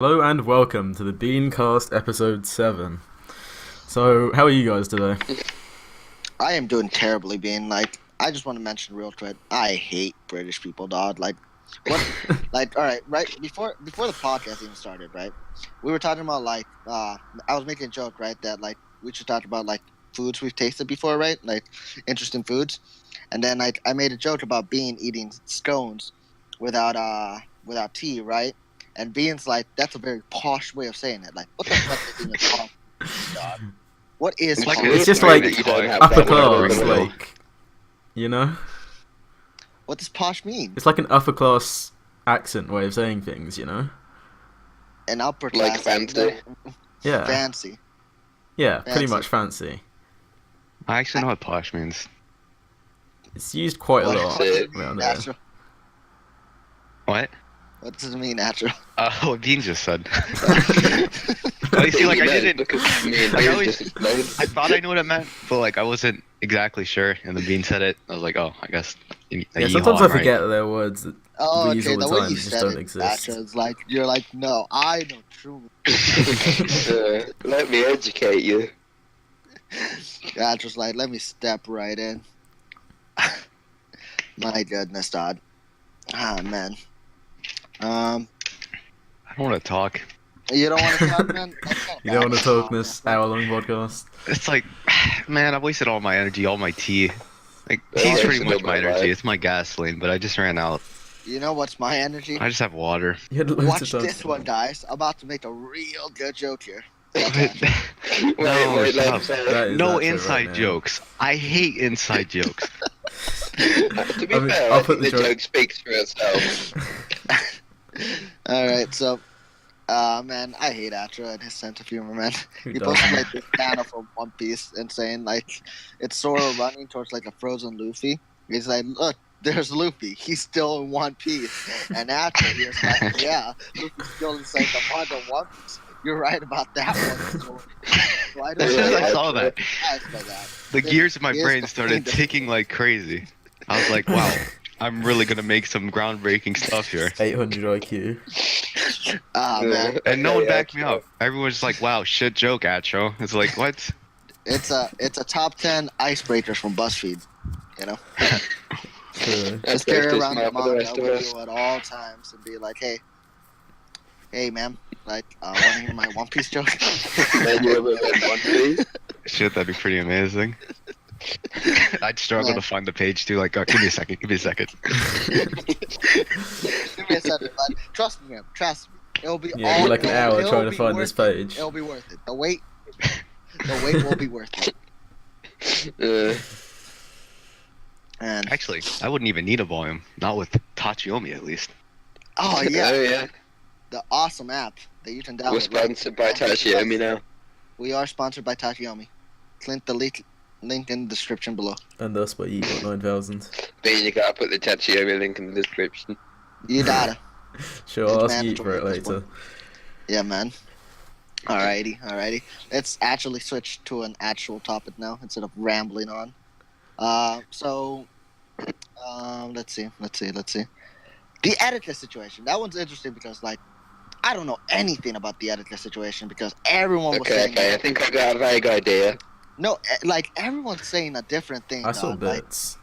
Hello and welcome to the TheBeanCast episode 7. So, how are you guys today? I am doing terribly, Bean. I just want to mention real quick. I hate British people, dog. What? All right, right before the podcast even started, right? We were talking about I was making a joke, right? That we should talk about foods we've tasted before, right? Like interesting foods, and then I made a joke about Bean eating scones without tea, right? And Bean's like, that's a very posh way of saying it. Like, what the fuck is even posh, dog? What is Like, posh? It's just weird like that you don't have upper that word in class, the world. like, you know? What does posh mean? It's like an upper class accent way of saying things, you know? An upper Like class, fancy? Yeah. fancy. Yeah, pretty Fancy. much fancy. I actually know what posh means. It's used quite a What lot does it around mean, there. natural? What? What does it mean, natural? What Bean just said. Well, you see, like, I didn't. I thought I knew what it meant, but I wasn't exactly sure. And then Bean said it. I was like, oh, I guess. Yeah, sometimes I forget that there are words that Oh, we use okay. all the The way time you that just said don't it, exist. natural, is like you're like, no, I know true. Let me educate you. Natural's like, let me step right in. My goodness, dog. Ah, man. I don't want to talk. You don't want to talk, man. You don't want to talk in this hour-long podcast? It's like, man, I wasted all my energy, all my tea. Like, Yeah, tea's I pretty should much know my my energy. life. It's my gasoline, but I just ran out. You know what's my energy? I just have water. You had loads Watch of time this to one, talk. guys. I'm about to make a real good joke here. Wait, No, let stop. him say That it. is No actually inside right now. jokes. I hate inside jokes. To be I mean, fair, I'll I put think the the joke- joke speaks for itself. All right, so, man, I hate Atra and his sense of humor, man. Who He posted doesn't? this banner from One Piece and saying it's Zoro running towards a frozen Luffy. He's like, look, there's Luffy. He's still in One Piece. And after he was like, yeah, Luffy's still inside the mud of One Piece. You're right about that one. So, why do As soon as I Yeah, saw that, ask for that? the gears in my Here's brain the started thing. ticking like crazy. I was like, wow, I'm really gonna make some groundbreaking stuff here. 800 IQ. Ah, man. And no one Okay, backed me yeah, up. Everyone's like, wow, shit joke, Acho. It's like, what? It's a top 10 icebreakers from BuzzFeed. You know? True. That's Just carry very around the smart for the manga rest of with us. you at all times and be like, hey, man, want to hear my One Piece joke? Then you ever read One Piece? Shit, that'd be pretty amazing. I'd struggle to find the page too. Like, give me a second. Give me a second. Give me a second, bud. Trust me, man. Trust me. It'll be Yeah, all you're like an hour it'll trying to be find this worth it. page. It'll be worth it. The wait will be worth it. And Actually, I wouldn't even need a volume. Not with Tachiomi, at least. oh yeah, Oh yeah. the awesome app that you can download. We're sponsored by Tachiomi now. We are sponsored by Tachiyomi. Click the link in the description below. And thus by you got 9,000. Then you gotta put the Tachiomi link in the description. You gotta. Sure, I'll It's ask you for it mandatory at this later. Yeah, man. Alrighty. Let's actually switch to an actual topic now instead of rambling on. Let's see. The Etika situation. That one's interesting because, I don't know anything about the Etika situation because everyone was saying. Okay, I think I got a vague idea. No, everyone's saying a different thing. I saw dog. bits.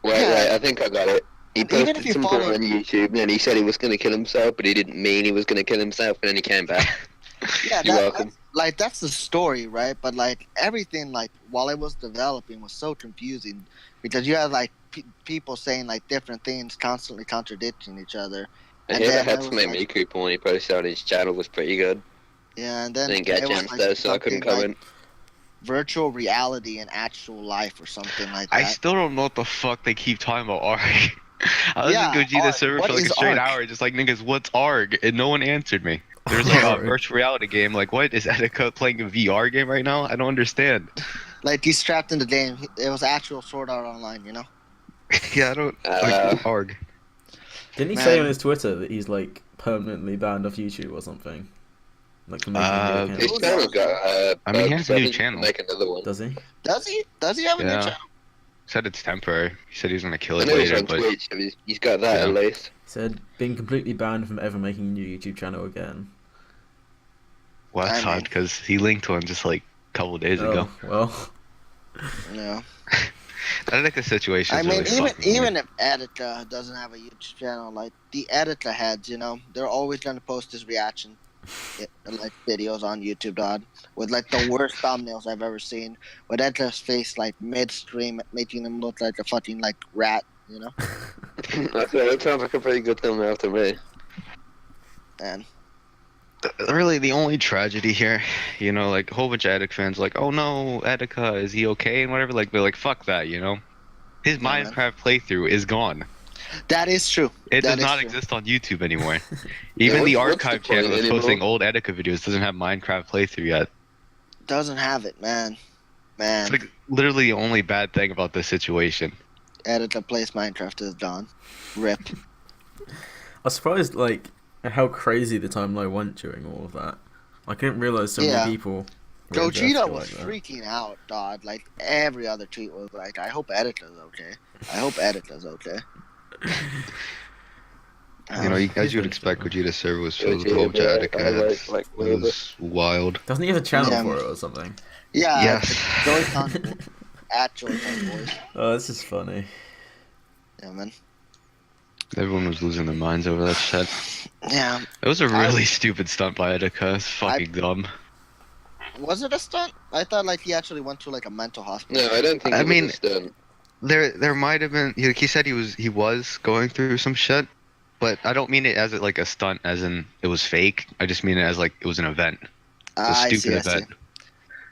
Wait, I think I got it. He Even if posted you something follow- on YouTube and then he said he was gonna kill himself, but he didn't mean he was gonna kill himself, and then he came back. Yeah, You're welcome. that's the story, right? But everything, while it was developing, was so confusing because you had people saying different things, constantly contradicting each other. I And hear then that it had was some Amy Cooper when he posted on his channel was pretty good. Yeah, and I then didn't get it a was, chance though, so I couldn't something comment. virtual reality and actual life or something like that. I still don't know what the fuck they keep talking about ARG. I was Yeah, in Gogeta ARG. server What for a is straight ARG? hour, just like, niggas, what's ARG? And no one answered me. There's a ARG. virtual reality game. Like, what? Is Etika playing a VR game right now? I don't understand. He's trapped in the game. It was actual Sword Art Online, you know? Yeah, I don't. Uh, ARG. Didn't he say Man. on his Twitter that he's permanently banned off YouTube or something? Like for making a new account. his channel got I mean, he has a new he can channel. Make another one. Does he? Does he? Does he have a new Yeah. channel? Said it's temporary. He said he was gonna kill I it know he's later, on but Twitch, so he's got that Yeah. at least. He said being completely banned from ever making a new YouTube channel again. Well, that's I mean- odd because he linked one just like a couple days ago. Oh, well. Yeah. I think the situation I is mean, really fucking even weird. if Etika doesn't have a YouTube channel, like the Etika heads, they're always gonna post his reaction, like videos on YouTube, dog, with like the worst thumbnails I've ever seen, with Etika's face like midstream, making him look like a fucking like rat, That sounds like a pretty good thumbnail to me. and Really, the only tragedy here, like a whole bunch of Etika fans, like, oh no, Etika, is he okay and whatever? Like, they're like, fuck that, His Yeah, man. Minecraft playthrough is gone. that is true. It That does is not true. exist on YouTube anymore. Even the what's the archive point channel that's anymore? posting old Etika videos doesn't have Minecraft playthrough yet. Doesn't have it, man. It's like literally the only bad thing about this situation. Etika plays Minecraft is gone. Rip. I was surprised, like, at how crazy the timeline went during all of that. I couldn't realize so Yeah. many people. were into Gogeta Etika was like that. freaking out, dog. Like every other tweet was like, "I hope Etika's okay. I hope Etika's okay." As you would expect, Gogeta's server was filled with a whole bunch of Etika heads. like It was wild. Doesn't he have a channel Yeah. for it or something? Yeah, Yes. Joy-Con at Joy-Con Boys. Oh, this is funny. Yeah, man. Everyone was losing their minds over that shit. Yeah, It was a really stupid stunt by Etika. It's fucking dumb. was it a stunt? I thought like he actually went to like a mental hospital. No, I don't think I it mean- was a stunt. There might have been. He said he was going through some shit, but I don't mean it as like a stunt, as in it was fake. I just mean it as like it was an event, a I stupid see. event.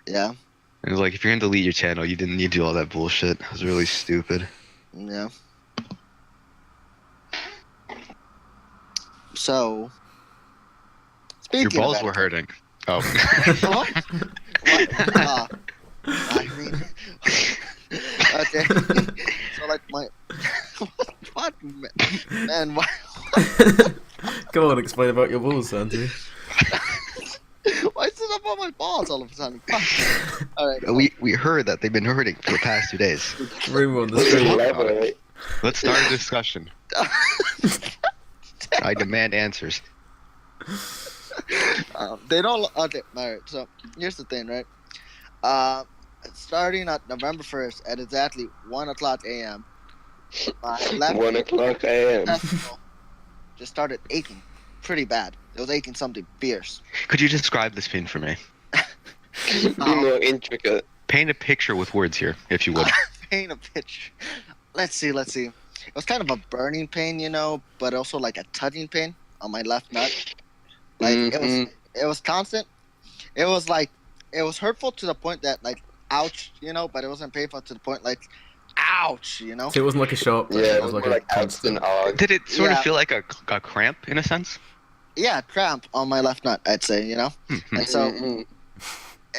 Yeah, And it was like if you're gonna delete your channel, you didn't need to do all that bullshit. It was really stupid. yeah. So, speaking Your balls of were Etika- hurting. Oh. What? What? I mean, okay. So like my, what, man? Why? Come on, explain about your balls, Sandy. Why is it up on my balls all of a sudden? Fuck. All right. We heard that they've been hurting for the past 2 days. Rumor on the street. Elaborate. Let's start a discussion. I demand answers. They don't. Okay. All right. So here's the thing, right? Starting at November 1st at exactly 1:00 a.m. My left 1 o'clock a.m. testicle just started aching, pretty bad. It was aching something fierce. Could you describe this pain for me? Be more intricate. Paint a picture with words here, if you would. Paint a picture. Let's see. It was kind of a burning pain, but also like a tugging pain on my left nut. Like Mhm. it was constant. It was like it was hurtful to the point that like ouch, but it wasn't painful to the point like ouch, So it wasn't like a sharp pain, Yeah, it was like a constant. odd. Did it sort Yeah. of feel like a cramp in a sense? Yeah, cramp on my left nut, I'd say, And so Mhm.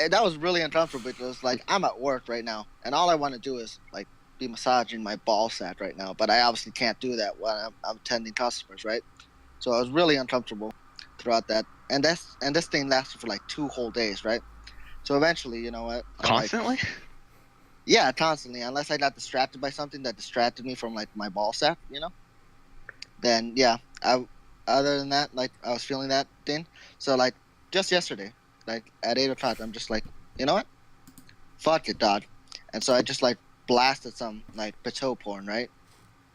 that was really uncomfortable because like I'm at work right now and all I want to do is like be massaging my ball sack right now, but I obviously can't do that when I'm attending customers, right? So I was really uncomfortable throughout that, and this thing lasted for like 2 whole days, right? So eventually, you know what? I'm like, Constantly? yeah, constantly. Unless I got distracted by something that distracted me from like my ball sack, Then yeah, other than that, like I was feeling that thing. So like just yesterday, like at 8:00, I'm just like, you know what? Fuck it, dog. And so I just like blasted some like bateau porn, right?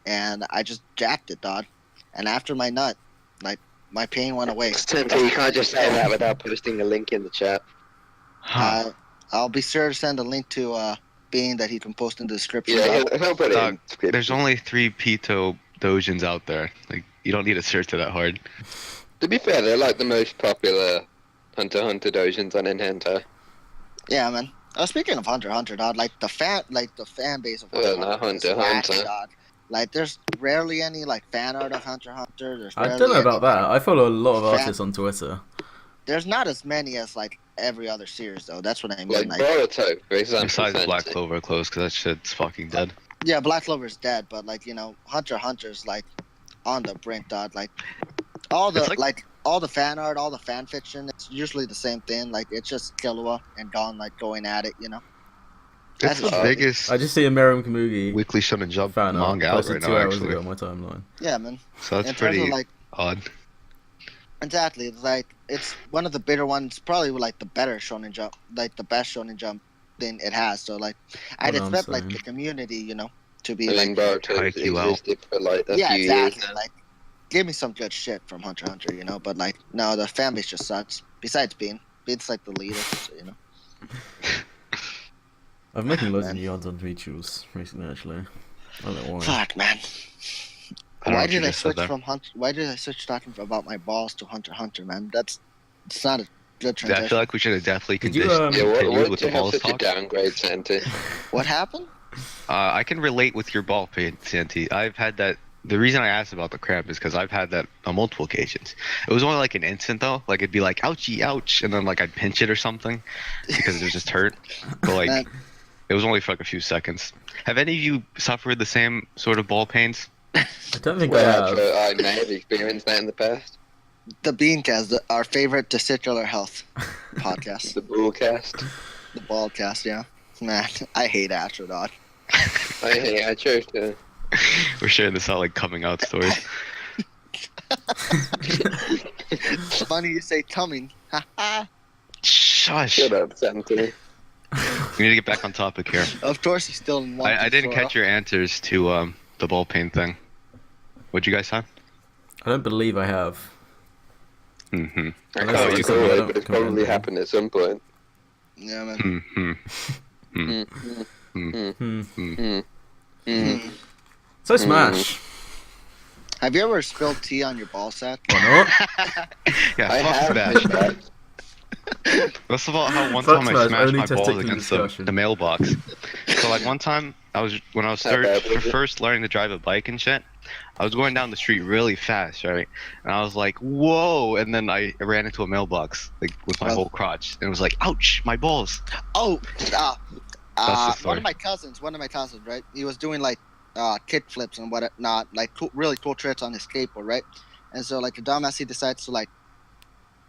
And I just jacked it, dog. And after my nut, like my pain went away. Simply, you can't just say that without posting a link in the chat. Huh. I'll be sure to send a link to Bean that he can post in the description. Yeah, he'll put it Dog, in. Description. There's only 3 Pito dojins out there. Like, you don't need to search it that hard. To be fair, they're like the most popular Hunter x Hunter dojins on Enhunter. Yeah, man. Speaking of Hunter x Hunter, dog, like the fan base of Hunter Well, not x Hunter x whack, Hunter. dog. Like, there's rarely any like fan art of Hunter x Hunter. There's I rarely don't know about any, that. I follow a lot of Fan- artists on Twitter. There's not as many as like every other series, though. That's what I mean. Like Like, Boruto, for example. Besides Black fancy. Clover close, because that shit's fucking dead. yeah, Black Clover's dead, but like Hunter x Hunter's like on the brink, dog. Like all the It's like- all the fan art, all the fan fiction. It's usually the same thing. Like it's just Killua and Gon like going at it. It's the That's- biggest I just see a Meruem Kamugi weekly Shonen Jump fan art manga out posted right 2 now, hours actually. ago on my timeline. Yeah, man. So that's In terms pretty of like odd. exactly, it's like it's one of the better ones, probably like the better Shonen Jump, like the best Shonen Jump thing it has. So like, I'd What I'm expect like saying. the community, to be I like, mean, Boruto's Haikyuu out. existed for like a yeah, few years exactly. now. Like, give me some good shit from Hunter x Hunter, But like, no, the fan base just sucks. Besides Bean's like the leader, so I'm making loads of Man. new odds on rituals recently, actually. I don't know why. Fuck, man. I don't know Why what you did I just said switch there. from Hunter? Why did I switch talking about my balls to Hunter x Hunter, man? It's not a good Yeah, I transition. feel like we should have definitely Did you, continued Yeah, why with did you the have balls such a talk. downgrade, Santa? What happened? I can relate with your ball pain, Santi. I've had that. The reason I asked about the cramp is because I've had that on multiple occasions. It was only like an instant though. Like it'd be like ouchie, ouch, and then like I'd pinch it or something because it was just hurt. But like Man, it was only for like a few seconds. Have any of you suffered the same sort of ball pains? I don't think I Well, have. I may have experienced that in the past. TheBeanCast, our favorite testicular health podcast. The Bullcast. The Ballcast, yeah. Man, I hate Astro Dog. I chose to. We're sharing this out like coming out stories. It's funny you say coming. Shush. Shut up, Santa. We need to get back on topic here. Of course, he's still in one. I didn't catch your answers to the ball pain thing. What'd you guys say? I don't believe I have. Mm-hmm. I Unless can't it's recall something I it, don't but it's remember. probably happened at some point. Yeah, man. Mm-hmm. So Smash. Have you ever spilled tea on your ball sack? Why not? Yeah, I fuck have Smash. that. That's about how one Fuck time I Smash, smashed only my balls testicular against discussion. the mailbox. So like one time, when I was How bad was it? first learning to drive a bike and shit, I was going down the street really fast, right? And I was like, whoa! And then I ran into a mailbox like with my Oh. whole crotch, and it was like, ouch, my balls. Oh, the story. one of my cousins, right? He was doing like kick flips and whatnot, like really cool tricks on his skateboard, right? And so like the dumbass, he decides to like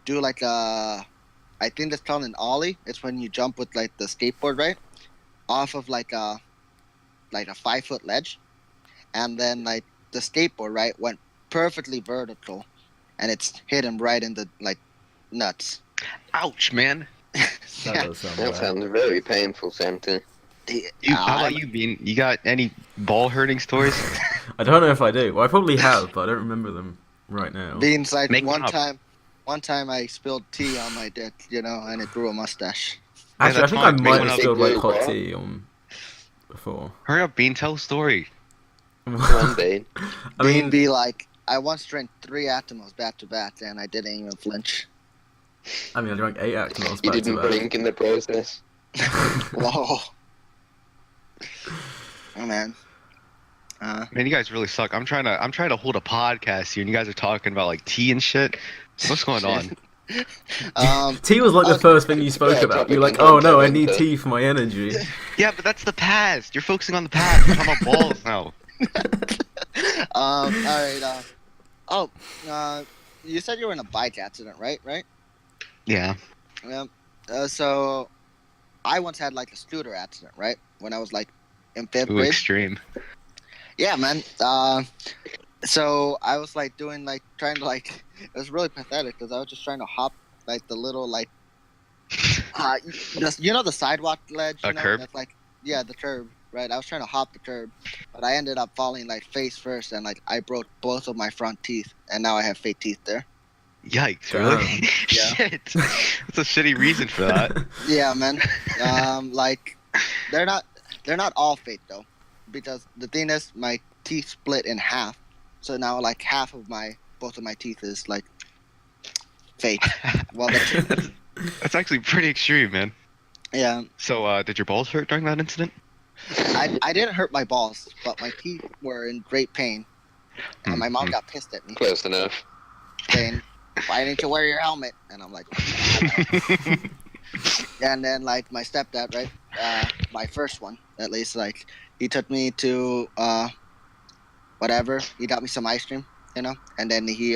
do like I think that's called an ollie. It's when you jump with like the skateboard, right, off of like a 5-foot ledge, and then like the skateboard, right, went perfectly vertical, and it's hit him right in the like nuts. Ouch, man. That Yeah. does sound That bad. sounds very painful, Santa. How about you, Bean? You got any ball hurting stories? I don't know if I do. Well, I probably have, but I don't remember them right now. Beans like Make one one up. time I spilled tea on my dick, and it grew a mustache. Actually, I that's think fine. I Make might one have up. spilled like Big hot what? tea on before. Hurry up, Bean. Tell a story. One day. I mean, Be like, I once drank 3 Atomos back to back, and I didn't even flinch. I drank 8 Actimels You back to didn't back. blink in the process. Whoa. Oh man. Man, you guys really suck. I'm trying to hold a podcast here, and you guys are talking about like tea and shit. What's going on? Tea was like the Oh, first thing you spoke yeah, about. topic You're like, in oh no, I content, need huh? tea for my energy. Yeah, but that's the past. You're focusing on the past. We're talking about balls now. all right. You said you were in a bike accident, right? Yeah. Yeah. So, I once had like a scooter accident, right? When I was like in 5th Ooh, grade. extreme. Yeah, man. So I was like doing like trying to like it was really pathetic because I was just trying to hop like the little like the sidewalk ledge, A curb? that's like the curb, right? I was trying to hop the curb, but I ended up falling like face first, and like I broke both of my front teeth, and now I have fake teeth there. Yikes! Damn. Really? Yeah. Shit. That's a shitty reason for that. Yeah, man. Like they're not all fake though, because the thing is my teeth split in half, so now like half of both of my teeth is like fake. Well, That's actually pretty extreme, man. yeah, So, did your balls hurt during that incident? I didn't hurt my balls, but my teeth were in great pain, and my mom got pissed at me, Close enough. saying, "Why didn't you wear your helmet?" And I'm like, and then like my stepdad, right, my first one at least, like he took me to whatever. He got me some ice cream, and then he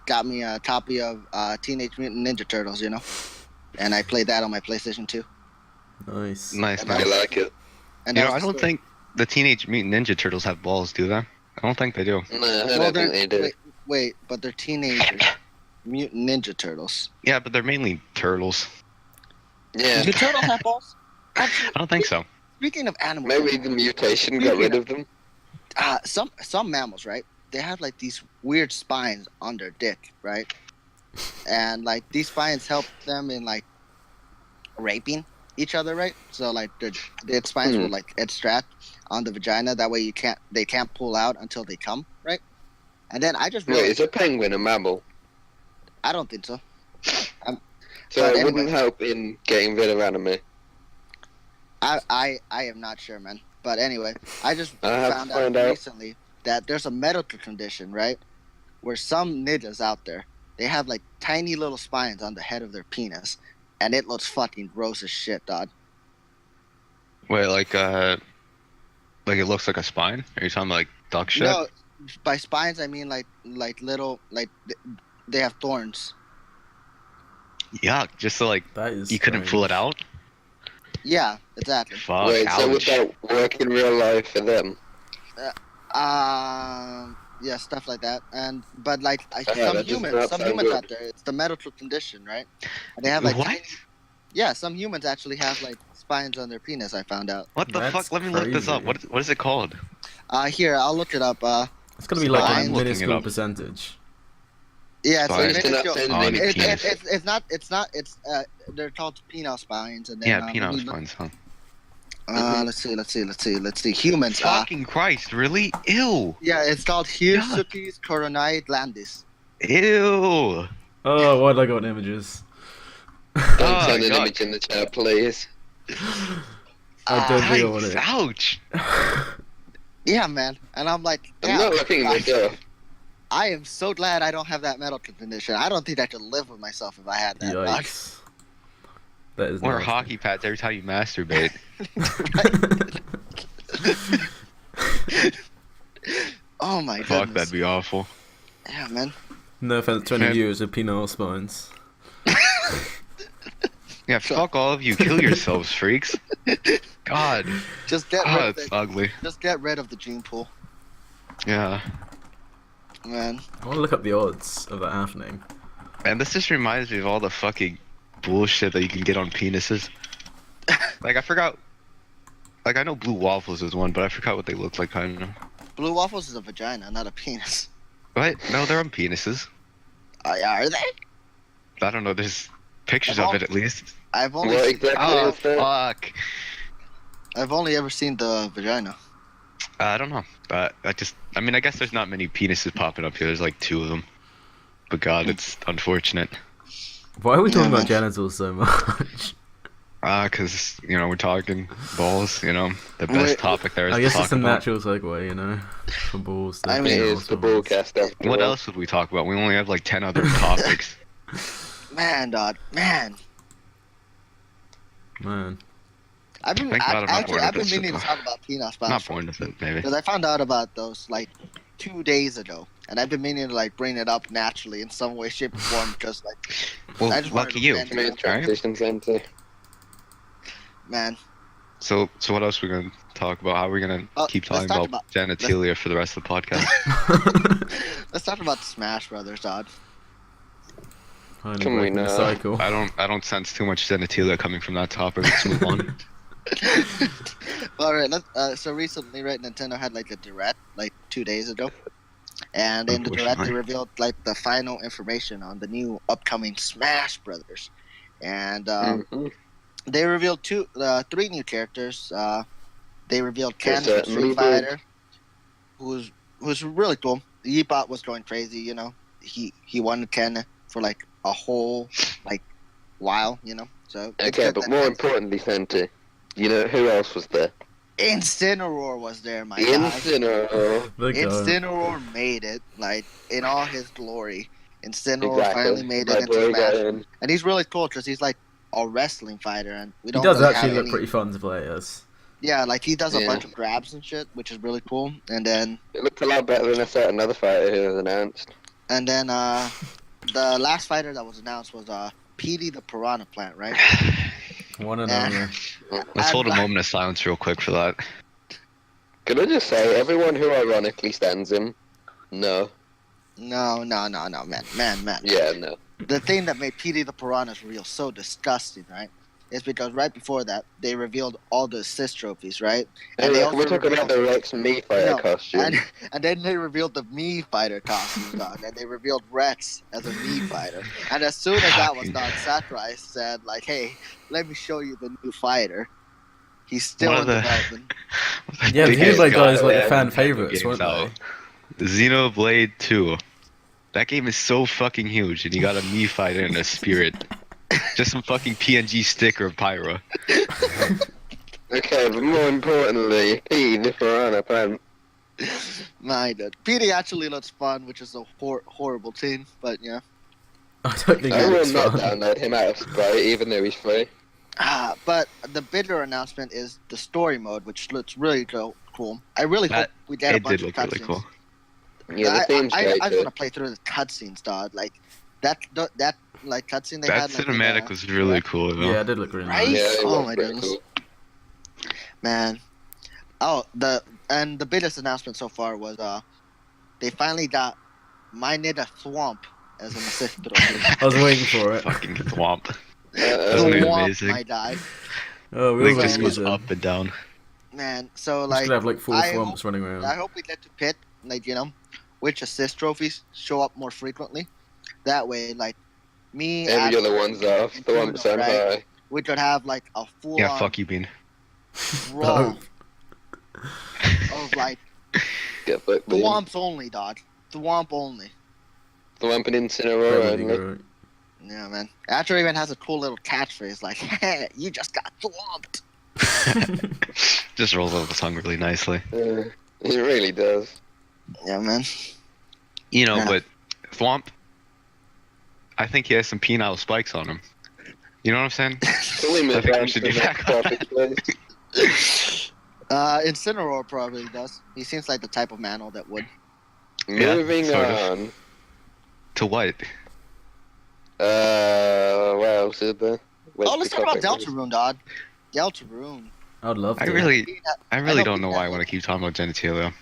got me a copy of Teenage Mutant Ninja Turtles, and I played that on my PlayStation 2. Nice. Nice, I nice. I like it. And You that know, I was the don't story. think the Teenage Mutant Ninja Turtles have balls, do they? I don't think they do. No, I Well, don't think they do. wait, but they're teenagers. Mutant Ninja Turtles. Yeah, but they're mainly turtles. Yeah. Do turtles have balls? Actually, I don't think so. speaking of animals, Maybe the mutation got rid of them. some mammals, right? They have like these weird spines on their dick, right? And like these spines help them in like raping each other, right? So like the spines will like extract on the vagina. That way they can't pull out until they come, right? And then I just Wait, realized is a penguin a mammal? I don't think so. So But it anyway, wouldn't help in getting rid of anime. I am not sure, man. But anyway, I just I have to found out find out. recently that there's a medical condition, right? Where some ninjas out there, they have like tiny little spines on the head of their penis, and it looks fucking gross as shit, dog. Wait, like it looks like a spine? Are you talking like duck shit? No, by spines I mean like little they have thorns. Yuck! Just so like That is you couldn't pull it strange. out. Yeah, exactly. Fuck! Wait, so would Ouch! that work in real life for them? Yeah, stuff like that. And but like that does not some sound humans good. out there, it's the medical condition, right? And they have like What? yeah, some humans actually have like spines on their penis. I found out. What the That's fuck? Let me look this up. crazy. What is it called? Here I'll look it up. It's gonna be like I'm a looking it minuscule up. percentage. Yeah, it's Spines. like minuscule. It's Oh, I need penis. It's not. They're called penile spines, and then Yeah, let penile me look- spines, huh? Let's see. Humans. Fucking Christ! Really? Ew! Yeah, it's called Hirsutis coronae glandis. Ew! Oh, why did I got images? Don't Oh, send an yuck. image in the chat, please. I don't think I want Yikes, it. ouch! Yeah, man. And I'm like, I'm damn, not looking this up. I am so glad I don't have that medical condition. I don't think I could live with myself if I had that. Dog. Yikes. That is Wear nasty. hockey pads every time you masturbate. Oh my Fuck, goodness. that'd be awful. Yeah, man. No offense to any Man. viewers with penile spines. Yeah, fuck all of you. Kill yourselves, freaks. God. Just get Oh, rid of it's it. ugly. Just get rid of the gene pool, Yeah. man. I want to look up the odds of that happening. And this just reminds me of all the fucking bullshit that you can get on penises. Like, I forgot. Like, I know blue waffles is one, but I forgot what they look like, kind of. Blue waffles is a vagina, not a penis. What? No, they're on penises. Are they? I don't know, there's pictures of it at least. I've only What seen, exactly Oh, is that? fuck. I've only ever seen the vagina. I don't know. But I mean, I guess there's not many penises popping up here. There's like 2 of them. But God, it's unfortunate. Why are we talking Yeah, about genitals so much? Cause, we're talking balls, the best Wait, topic there is I to guess talk it's a about. natural segue, you know? From balls to I mean, It penile is the spines. broadcast after What all. else would we talk about? We only have like 10 other topics. Man, dog. Man. Man. I've been Thank God I'm not born I've with been this meaning to shit, talk about penile I'm spines not born with it, maybe. because I found out about those like 2 days ago, and I've been meaning to like bring it up naturally in some way, shape, or form, because like Well, I just wanted lucky to you. vent. Smooth transition center. man. So what else are we gonna talk about? How are we gonna keep let's talking talk about genitalia for the rest of the podcast? Let's talk about the Smash Brothers, dog. Finally Can we breaking the not? cycle. I don't sense too much genitalia coming from that topic. Let's move on. All right, so recently, right, Nintendo had like a direct like 2 days ago, and in the direct they Unfortunately. revealed like the final information on the new upcoming Smash Brothers, and Mhm. they revealed 3 new characters. They revealed Ken from certainly Street did. Fighter, who's really cool. Yeebot was going crazy, He wanted Ken for like a whole like while, So it's Okay, good but that more Ken's- importantly, Santa, you know who else was there? Incineroar was there, my The guy. Incineroar. The guy. Incineroar made it, like in all his glory. Incineroar Exactly. finally made My it into boy got Smash, in. and he's really cool because he's like a wrestling fighter, and we He don't does really actually have look any. pretty fun to play as. Yeah, like he does a Yeah. bunch of grabs and shit, which is really cool. And then It looked a lot better than a certain other fighter who was announced. the last fighter that was announced was Petey the Piranha Plant, right? One and Yeah. only. Let's hold a moment of silence real quick for that. Could I just say, everyone who ironically stands him, no. No, man. Yeah, no. The thing that made Petey the Piranha's reveal so disgusting, right, is because right before that they revealed all the assist trophies, right? Hey, And they look, we're also talking about revealed the Rex Me Fighter no, costume. and then they revealed the Me Fighter costume, dog, and they revealed Rex as a Me Fighter. And as soon as that was done, Sakurai said, like, "Hey, let me show you the new fighter." He's One still of in the, development. Yeah, the biggest Xenoblade god guys like the yeah, fan Nintendo favorites, games weren't out. they? Xenoblade 2. That game is so fucking huge, and you got a me fighter and a spirit. Just some fucking PNG sticker of Pyra. Okay, but more importantly, he, the Piranha Plant. My God, Petey actually looks fun, which is a horrible thing, but yeah. I don't think I it will looks not fun. download him out of spite, even though he's free. But the bigger announcement is the story mode, which looks really cool. I really hope we get a It did bunch of look really cutscenes. cool. Yeah, the theme's I great just too. want to play through the cutscenes, dog. Like that like cutscene they That had. Like, cinematic was really cool, though. Yeah, it did look really Right? nice. Yeah, it Oh was my pretty goodness, cool. man. Oh, the biggest announcement so far was they finally got My Nigga Swamp as an assist trophy. I was waiting for it. Fucking Thwomp. Uh, gonna be Swamp, amazing. my guy. Oh, we Link all just like goes using. up and down. Man, so We like should have like 4 I swamps running I around. hope we get to pit, like, which assist trophies show up more frequently. That way, like, me, every Astro, other one's off. and The Bruno, 1% right? high. We could have like a full Yeah, on fuck you, Bean. brawl Oh. of like Get fucked, Bean. Thwomps only, dog. Thwomp only. The one put That Incineroar would be only. great. Yeah, man. Astro even has a cool little catchphrase like, "Hey, you just got thwomped." Just rolls over the tongue really nicely. It really does. Yeah, man. You know, Yeah. but Thwomp, I think he has some penile spikes on him. You know what I'm saying? So we I move think we on should to be the back next on topic, please. Incineroar probably does. He seems like the type of mantle that would. Yeah, Moving sort of. on. To what? What else is there? Where's Oh, let's the talk about topic, please? Deltarune, dog. Deltarune. I'd love to. I really know don't know Bean why I has want it. to keep talking about genitalia.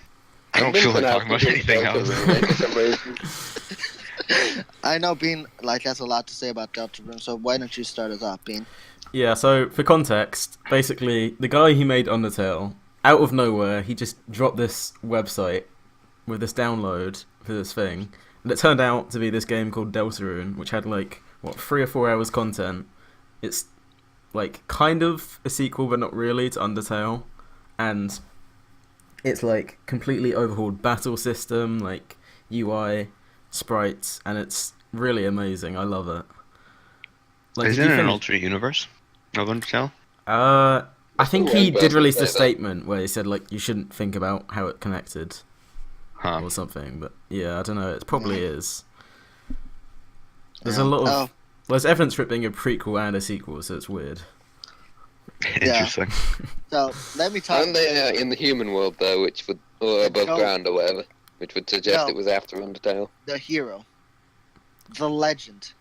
I I'm don't feel like gonna talking about have to anything give else. Deltarune for some reason. I know Bean like has a lot to say about Deltarune, so why don't you start us off, Bean? Yeah, so for context, basically, the guy who made Undertale, out of nowhere, he just dropped this website with this download for this thing, and it turned out to be this game called Deltarune, which had like, 3 or 4 hours content. It's like kind of a sequel, but not really, to Undertale, and it's like completely overhauled battle system, like UI, sprites, and it's really amazing. I love it. Like, Is if it you an finish- alternate universe of Undertale? I think the he one did person release a say that. statement where he said like you shouldn't think about how it connected Huh. or something. But yeah, I don't know. It probably is. There's Yeah. a lot of Oh, there's evidence for it being a prequel and a sequel, so it's weird. Interesting. so let me talk. Aren't they in the human world though, which would, or above No. ground or whatever, which would suggest No. it was after Undertale? The hero, the legend,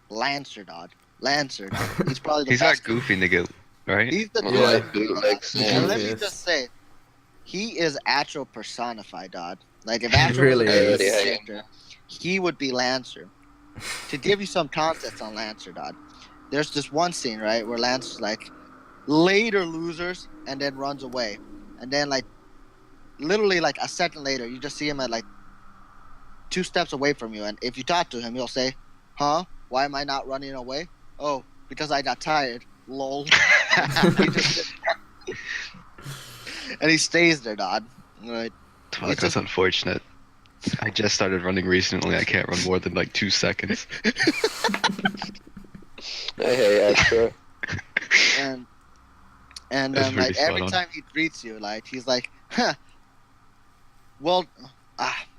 Lancer, dog. Lancer, dog. He's probably the He's that best. goofy nigga, right? He's the Yeah. Like bootlegs. Yeah. And let me Yes. just say, he is Astro personified, dog. Like if He Astro really was a is. good Yeah. character, he would be Lancer. To give you some context on Lancer, dog, there's this one scene, right, where Lancer's like, later losers, and then runs away. And then like literally like a second later you just see him at like 2 steps away from you, and if you talk to him he'll say, "Huh? Why am I not running away? Oh, because I got tired. Lol." He just- and he stays there, dog. Right. Fuck, It's that's just- unfortunate. I just started running recently. I can't run more than like 2 seconds. Hey, Astro. And That's then pretty like spot every on. time he greets you, like he's like, "Huh. Well,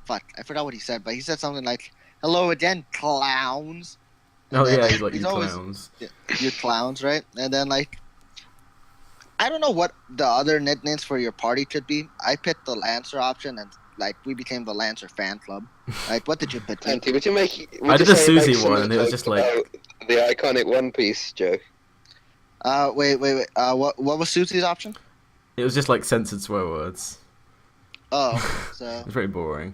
fuck, I forgot what he said, but he said something like, 'Hello again, clowns.'" And Oh then, yeah, he's like you always, clowns. "You clowns," right? And then like, I don't know what the other nicknames for your party could be. I picked the Lancer option, and like we became the Lancer fan club. Like, what did you pick? Tim? Auntie, would you make? I did a Susie one, and it was just like- the iconic One Piece joke. Wait. What was Susie's option? It was just like censored swear words. Oh, so It's very boring.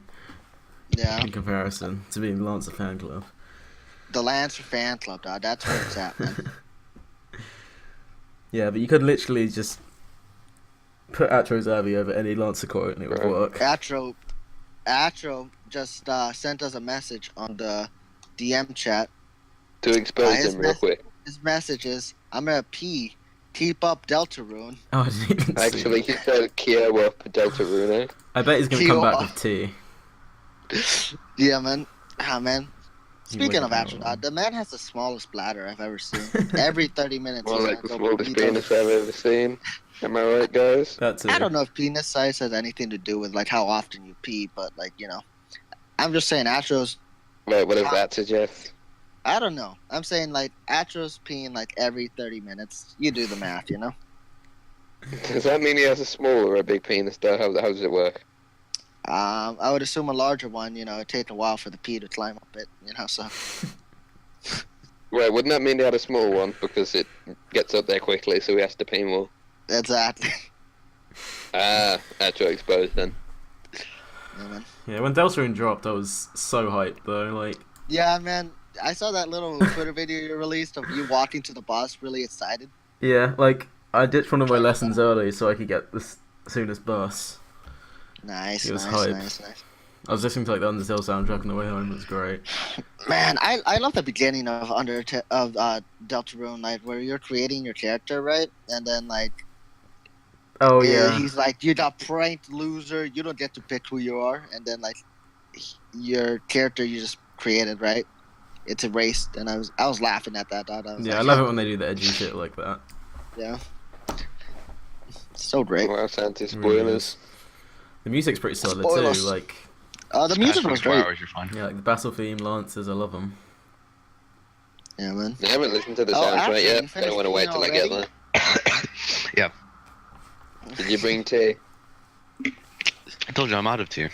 Yeah. in comparison to being Lancer fan club. The Lancer fan club, dog. That's where it's at, man. Yeah, but you could literally just put Atro Zavi over any Lancer quote and it would Right. work. Atro just sent us a message on the DM chat. To expose his him real quick. His message is, I'm gonna pee. Keep up Deltarune. Oh, I didn't even see Actually, that. he said Kiowa for Deltarune. I bet he's going to come back Kiowa. with T. Yeah, man. Ah, man. Speaking of like Atro, that. the man has the smallest bladder I've ever seen. Every 30 minutes. More he's like the gonna go smallest pee penis I've ever seen. Am I right, guys? That's it. I don't know if penis size has anything to do with like how often you pee, but like I'm just saying Atro's. Right, what does that suggest? I don't know. I'm saying like Atro's peeing like every 30 minutes. You do the math, Does that mean he has a small or a big penis, though? How does it work? I would assume a larger one. It takes a while for the pee to climb up it. So. Right, wouldn't that mean he had a small one? Because it gets up there quickly, so he has to pee more. Exactly. Actually exposed then. Yeah, man. Yeah, when Deltarune dropped, I was so hyped though. Like, Yeah, man. I saw that little Twitter video you released of you walking to the bus, really excited. yeah, like I ditched one of my lessons early so I could get the soonest bus. Nice, It was nice, hype. nice. I was listening to like the Undertale soundtrack on the way home. It was great. Man, I love the beginning of Deltarune, like where you're creating your character, right? And then like, Oh yeah, he's like, "You're the pranked loser. You don't get to pick who you are." And then like, your character you just created, right? It's erased, and I was laughing at that. I was yeah. I like, love it when they do the edgy shit like that. Yeah, so great. Wow, Santi, It really spoilers. is. The music's pretty solid Spoilers. too. Like, The music was 24 great. hours, you're fine. yeah, like the battle theme, Lancers, I love them. Yeah, man. I haven't listened to the Oh, soundtrack actually, yet. you I don't finished want to wait peeing till I get already? there. Yeah. Did you bring tea? I told you I'm out of tea.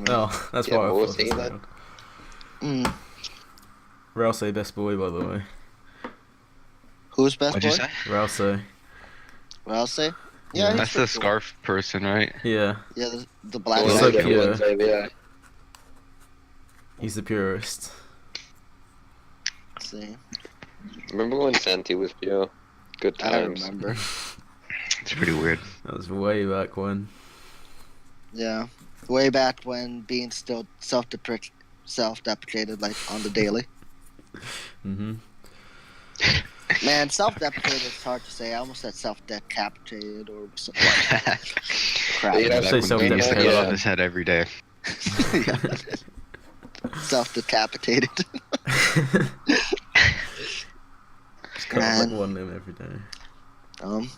Oh, that's Yeah, why I we'll thought see it then. Mm. Rouse, best boy, by the way. Who's best What'd boy? you say? Rouse. What I'll say. Yeah. Yeah, That's the scarf person, right? Yeah, Yeah, the black He's Well, so guy. pure. everyone's over, yeah. he's the purest. See, Remember when Santi was pure? Good I don't times. remember. It's pretty weird. That was way back when. Yeah, way back when being still self-deprecated, like on the daily. Mhm. Man, self-deprecated is hard to say. I almost said self-decapitated or something. Crap. Yeah, Back say when something Bean used to else. cut Yeah. off his head every day. Self-decapitated. Just cut off Man. like one limb every day.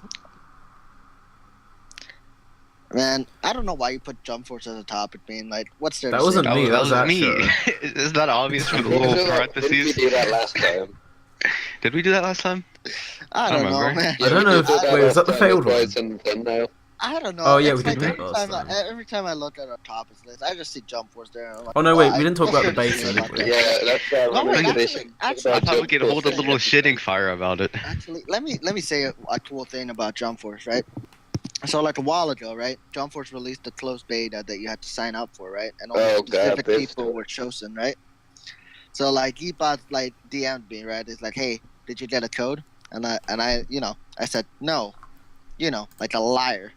Man, I don't know why you put Jump Force as a topic, man. Like, what's there That to wasn't say? me, that was that me. show. Is that obvious from the Didn't little we parentheses? do that last time? Did we do that last time? I don't know, remember. man. I don't we know did if- that wait, was last that the time, failed that's why one? it's in the thumbnail. I don't know. Oh, yeah, it's we did like do it last time. every time I look at our topics list, I just see Jump Force there. And I'm like, Oh, no, wait, why? we didn't talk about the What's there to beta, say did about we? that? Yeah, that's No, wait, remember actually, this- actually, I thought we could hold a Jump little Force. shitting fire about it. Actually, let me say a cool thing about Jump Force, right? So like a while ago, right? Jump Force released a closed beta that you had to sign up for, right? And only Oh, God, specific this people too. were chosen, right? So like Epa like DM'd me, right? It's like, hey, did you get a code? And I I said no, like a liar,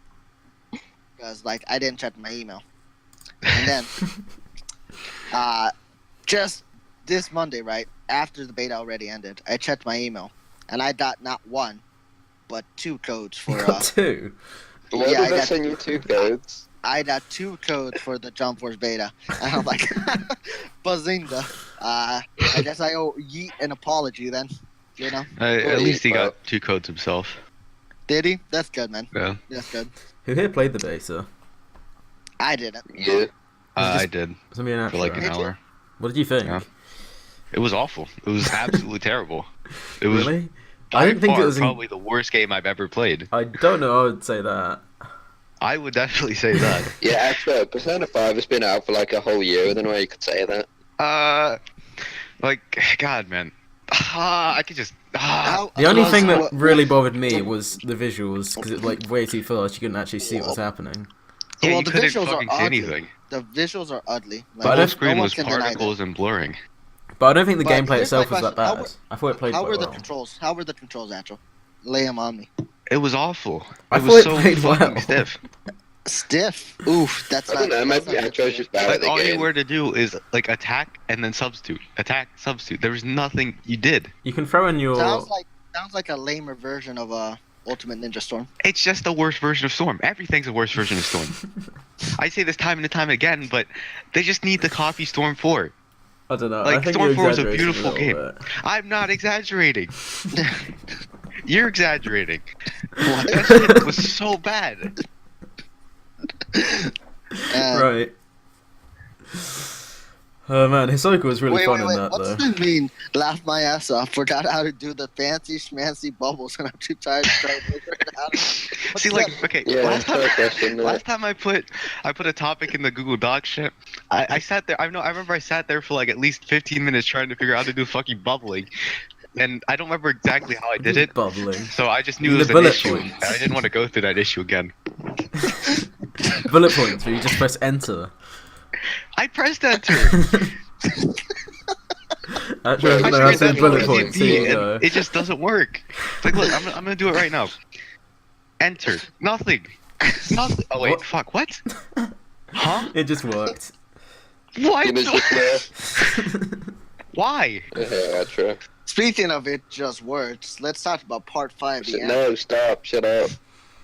because like I didn't check my email. And then just this Monday, right after the beta already ended, I checked my email, and I got not one, but two codes for You got two. Why Yeah, I did I got- send you two codes? I got two codes for the Jump Force beta. And I'm like, bazinga. I guess I owe Yeet an apology then. At least he got two codes himself. Did he? That's good, man. Yeah. That's good. Who here played the beta? I didn't. Yeah. I did Somebody an for like an Did you? hour. What did you think? Yeah. It was awful. It was absolutely terrible. It was Really? by I didn't think it far was. probably the worst game I've ever played. I don't know. I would say that. I would definitely say that. Yeah, actually, Persona 5 has been out for like a whole year. I don't know why you could say that. God, man. I could just. The only Well, thing so- that really bothered me was the visuals because it's like way too fast. You couldn't actually see what was happening. Yeah, well, you the couldn't visuals are fucking see ugly. anything. The visuals are ugly. But I Like, don't- Full screen no one was can deny that. particles and blurring. But I don't think the But gameplay here's my itself was that question. bad. I thought it played How quite were the well. controls? How were the controls, Astro? Lay them on me. It was awful. I It thought was it so played fucking well. stiff. Stiff. Oof, that's I not. don't know. That's Maybe not good to Atro's hear. just bad at Like the all you game. were to do is like attack and then substitute. Attack, substitute. There was nothing you did. You can throw in your. Sounds like a lamer version of Ultimate Ninja Storm. It's just the worst version of Storm. Everything's a worse version of Storm. I say this time and time again, but they just need to copy Storm 4. I don't know. Like, I think Storm you're 4 is a exaggerating beautiful little game. bit. I'm not exaggerating. You're exaggerating. That shit was so bad. Right. Oh man, Hisoka was really Wait, fun wait, in wait. that What's though. the mean? Laugh my ass off. Forgot how to do the fancy schmancy bubbles, and I'm too tired to try to figure it out. What's See, like, that? okay, Yeah, last time, fair question, last time I put a topic in the Google Doc shit. I sat there. I remember I sat there for like at least 15 minutes trying to figure out how to do fucking bubbling, and I don't remember exactly how I did it. Bubbling. So I just knew You it was need an bullet issue, points. and I didn't want to go through that issue again. Bullet points where you just press enter. I pressed enter. Actually, I no, tried I said that bullet on points. TP, Here you and go. it just doesn't work. It's like, look, I'm gonna do it right now. Enter. Nothing. Nothing. Oh wait, What? fuck. What? Huh? It just worked. What? Give us the Why? Yeah, Atro. Speaking of it just works, let's talk about part 5. The end. No, stop. Shut up.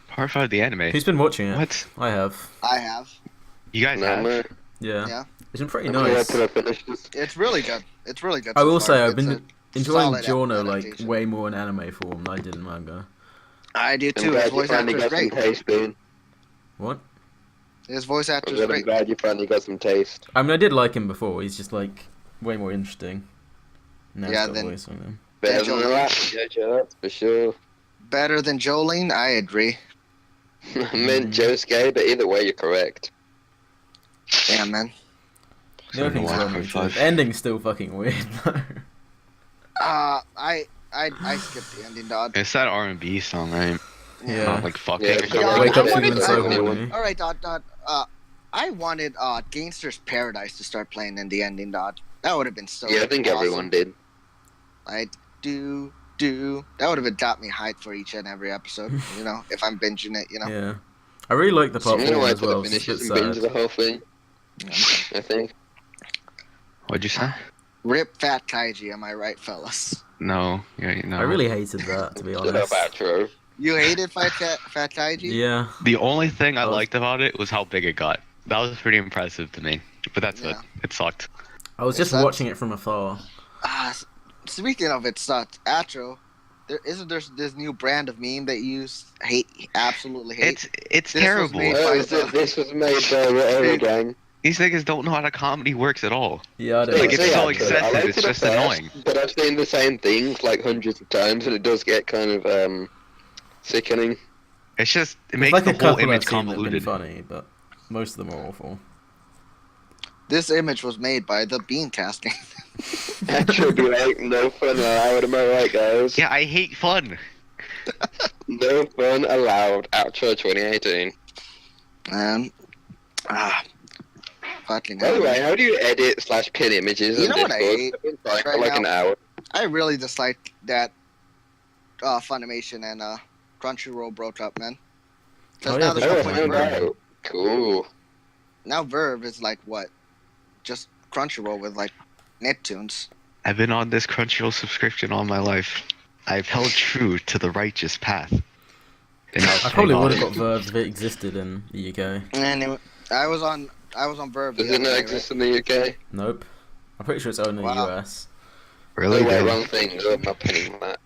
Part 5 of the anime. Who's been watching it? What? I have. I have. You guys No, have? man. Yeah. Yeah. It's been pretty I'm gonna nice. wait till I finish this. It's really good. It's really good. I so will far. say I've It's been a enjoying solid Giorno like adaptation. way more in anime form than I did in manga. I do I'm too. His glad you voice finally actor is got some great. taste, Bean. What? His voice actor I'm is really great. glad you finally got some taste. I mean, I did like him before. He's just like way more interesting. Now Yeah, he's got a then- voice on him. Better Jolene. than that, Jojo, that's for sure. Better than Jolene? I agree. I meant Josuke, but either way, you're correct. Yeah, man. The opening's watch well part made. five. The ending's still fucking weird though. I skipped the ending, dog. It's that R&B song, right? Yeah. Not like fucking Yeah, or it's something. Yeah, Wake I up wanted- feeling so I- horny. All right, dog. I wanted Gangster's Paradise to start playing in the ending, dog. That would have been so. Yeah, I think awesome. everyone did. Like do. That would have got me hyped for each and every episode. You know, if I'm binging it, you know. Yeah. I really like the part I'm gonna 4 wait as till well. I It's finish a it bit and binge sad. the whole thing. I think. What'd you say? Rip Fat Kaiji, am I right, fellas? No. Yeah, no. I really hated that, to be Shut up, honest. Atro. You hated Fat Kaiji? Yeah. The only thing I Oh. liked about it was how big it got. That was pretty impressive to me. But that's it. Yeah. It sucked. I was It just sucks. watching it from afar. Speaking of it sucked, Atro, there's this new brand of meme that you absolutely hate. It's This was terrible. made- Oh, this was made by whatever gang. These niggas don't know how the comedy works at all. Yeah, I don't Like, like it's it. so Atro. excessive, I liked it's it at just first, annoying. But I've seen the same things like hundreds of times, and it does get kind of sickening. It's just it There's makes like the a whole couple image I've seen that have been convoluted. funny, but most of them are awful. This image was made by TheBeanCast game. Atro be like, no fun allowed, am I right, guys? Yeah, I hate fun. No fun allowed. Outro 2018. Man, fucking By hell. the way, how do you edit / pin images You on know what I Discord? hate I've been trying for right like an now? hour. I really dislike that Funimation and Crunchyroll broke up, man. Because Oh, yeah, now they there's Oh, no I got point in found Verve. out. Cool. Now Verve is like what? Just Crunchyroll with like Nicktoons. I've been on this Crunchyroll subscription all my life. I've held true to the righteous path. And now it's I probably paying would off. have got Verve if it existed in the UK. And I was on Verve. Does the it other not day, exist in the UK? Nope. I'm pretty sure it's only Wow. US. Really? Oh, wait, dude? wrong thing. No, I'm not pinning that. Right?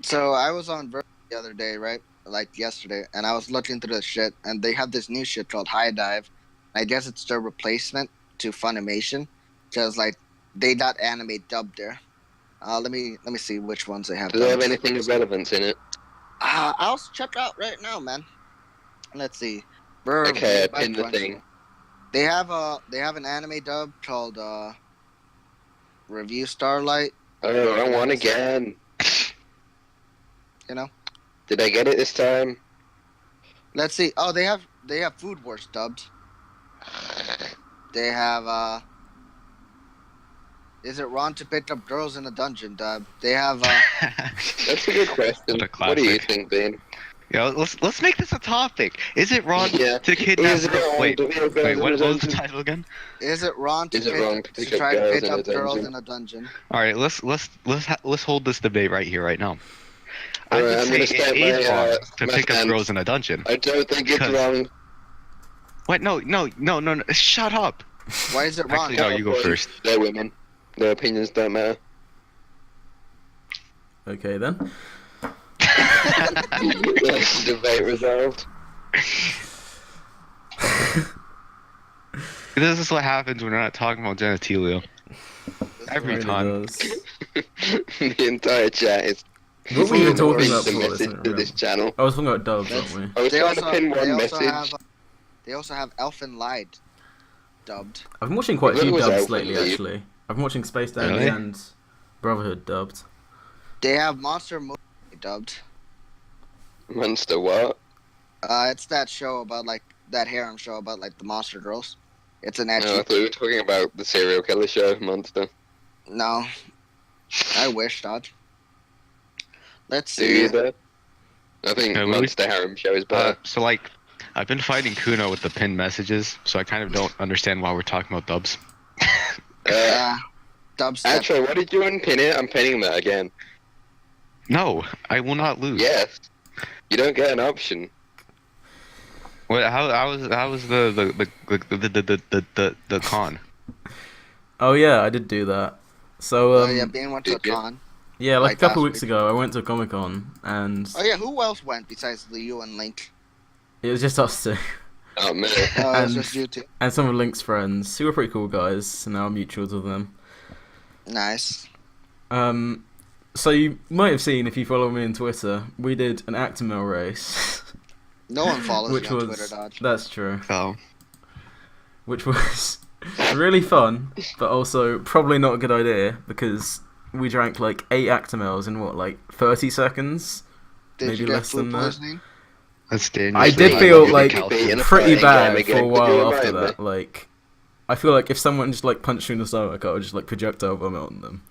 So I was on Verve the other day, right? Like yesterday, and I was looking through the shit, and they have this new shit called High Dive. I guess it's their replacement to Funimation, because like they got anime dubbed there. Let me see which ones they have. Does it have dubbed. anything of relevance in it? I'll check out right now, man. Let's see. Verve, Okay, made by pin the Crunchyroll. thing. They have an anime dub called Review Starlight. Oh, I won again. You know. Did I get it this time? Let's see. Oh, they Food Wars dubbed. They have Is it wrong to pick up girls in a dungeon dubbed? They have That's a good question. What a What do you classic. think, Bean? Yeah, let's make this a topic. Is it wrong Yeah. to kidnap? Is it wrong Wait, to pick up girls wait. in What a was the dungeon? title again? Is it wrong to Is it wrong to pick up try to girls pick in a up girls dungeon? in a dungeon? All right, let's hold this debate right here, right now. I Alright, would I'm say gonna it start is my, wrong to my pick up stance. girls in a dungeon. I don't think it's 'Cause- wrong. What? No. Shut up. Why is it wrong? Actually, no. You go first. They're women. Their opinions don't matter. Okay then. Debate resolved. This is what happens when we're not talking about genitalia. Every Really time. does. The entire chat is. What were you forwarding talking about the before? message to this channel. I was talking about dubs, weren't we? I was They trying to also, pin they one also message. they also have Elfin Lied dubbed. I've been watching quite a What few was dubs Elfin lately, Lead? actually. I've been watching Space Dandy Really? and Brotherhood dubbed. They have Monster Movie dubbed. Monster what? It's that show about like that harem show about like the monster girls. It's an No, I ecchi. thought we were talking about the serial killer show, Monster. No, I wish not. Let's Do you, see. though? I think Yeah, we- Monster Harem show is better. So like, I've been fighting Kuno with the pinned messages, so I kind of don't understand why we're talking about dubs. Dubstep. Actually, what did you unpin it? I'm pinning that again. No, I will not lose. Yes. You don't get an option. What? How was the con? Oh yeah, I did do that. So Oh yeah, Bean went to a did you? con. yeah, like like a couple last weeks week. ago, I went to Comic Con and Oh yeah, who else went besides you and Link? it was just us two Oh man. Oh, it's And- just you two. and some of Link's friends, who were pretty cool guys, and now I'm mutuals with them. Nice. So you might have seen if you follow me on Twitter, we did an Actimel race, No one follows which you on was Twitter, Dodge. that's true, Oh, which was really fun, but also probably not a good idea because we drank like 8 Actimels in what, like 30 seconds. Did maybe you get less than food that. poisoning? that's dangerous. I did Like, feel you like could be in a pretty fighting bad game for a again. Could you while after remind me? that. Like, I feel like if someone just like punched you in the stomach, I would just like projectile vomit on them.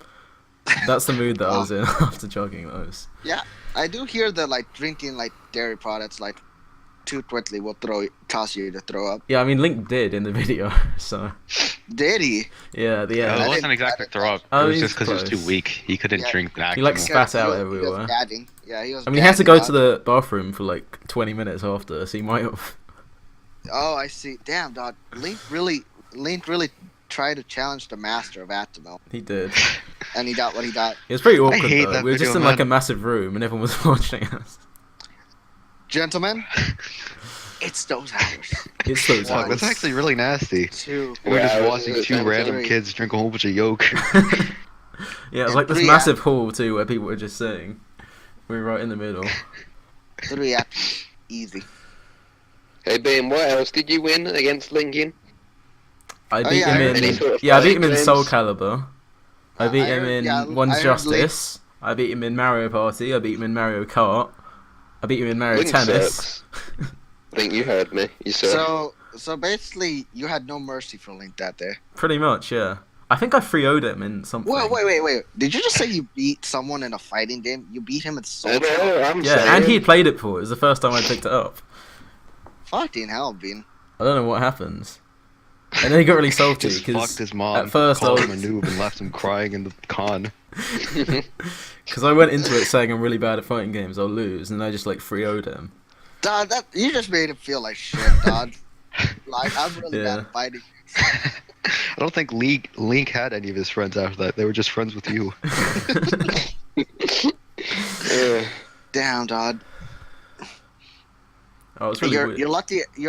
That's the mood that I was in after chugging those. Yeah, I do hear that like drinking like dairy products like too quickly will cause you to throw up. Yeah, I mean Link did in the video, so Did he? yeah, It yeah. I wasn't didn't- exactly I throw up. Oh, It was he's just because he was close. too weak. He couldn't Yeah. drink the He like Actimel. spat out He everywhere. was gagging. Yeah, he was. I mean, he had to gagging, go to Dodge. the bathroom for like 20 minutes after, so he might have. Oh, I see. Damn, dog. Link really tried to challenge the master of Actimel, He did. and he got what he got. It was pretty awkward hate though. that We were just video, in like man. a massive room, and everyone was watching us. Gentlemen, it's those hours. It's so Fuck, that's nice. actually really nasty. Two. We're just Wow, watching this is two random three. kids drink a whole bunch of yolk. Yeah, it was like this 3 massive hall too, where people were just sitting. We were right in the middle. 3 acts. Easy. Hey Ben, what else did you win against Linkin? I Oh, beat yeah, I him heard in. any sort of Yeah, I beat him in fighting Soul games? Calibur. I beat him in I One's heard Justice. I beat him in Mario Party. I beat him in Mario Kart. I beat him in Mario Link Tennis. sucks. I think you heard me. You suck. So basically, you had no mercy for Link that day. Pretty much, yeah. I think I 3-0'd him in something. Wait. Did you just say you beat someone in a fighting game? You beat him at Soul I Calibur? know, I'm Yeah, saying. and he played it before. It was the first time I picked it up. Fucking hell, Bean. I don't know what happened. And then he got really salty Just because fucked his mom. at first I called him a was noob and left him crying in the con. because I went into it saying I'm really bad at fighting games. I'll lose, and I just like 3-0'd him. Dog, you just made him feel like shit, dog. Like, I'm really bad Yeah. at fighting. I don't think Link had any of his friends after that. They were just friends with you. Damn, dog. Oh, it's really weird. You're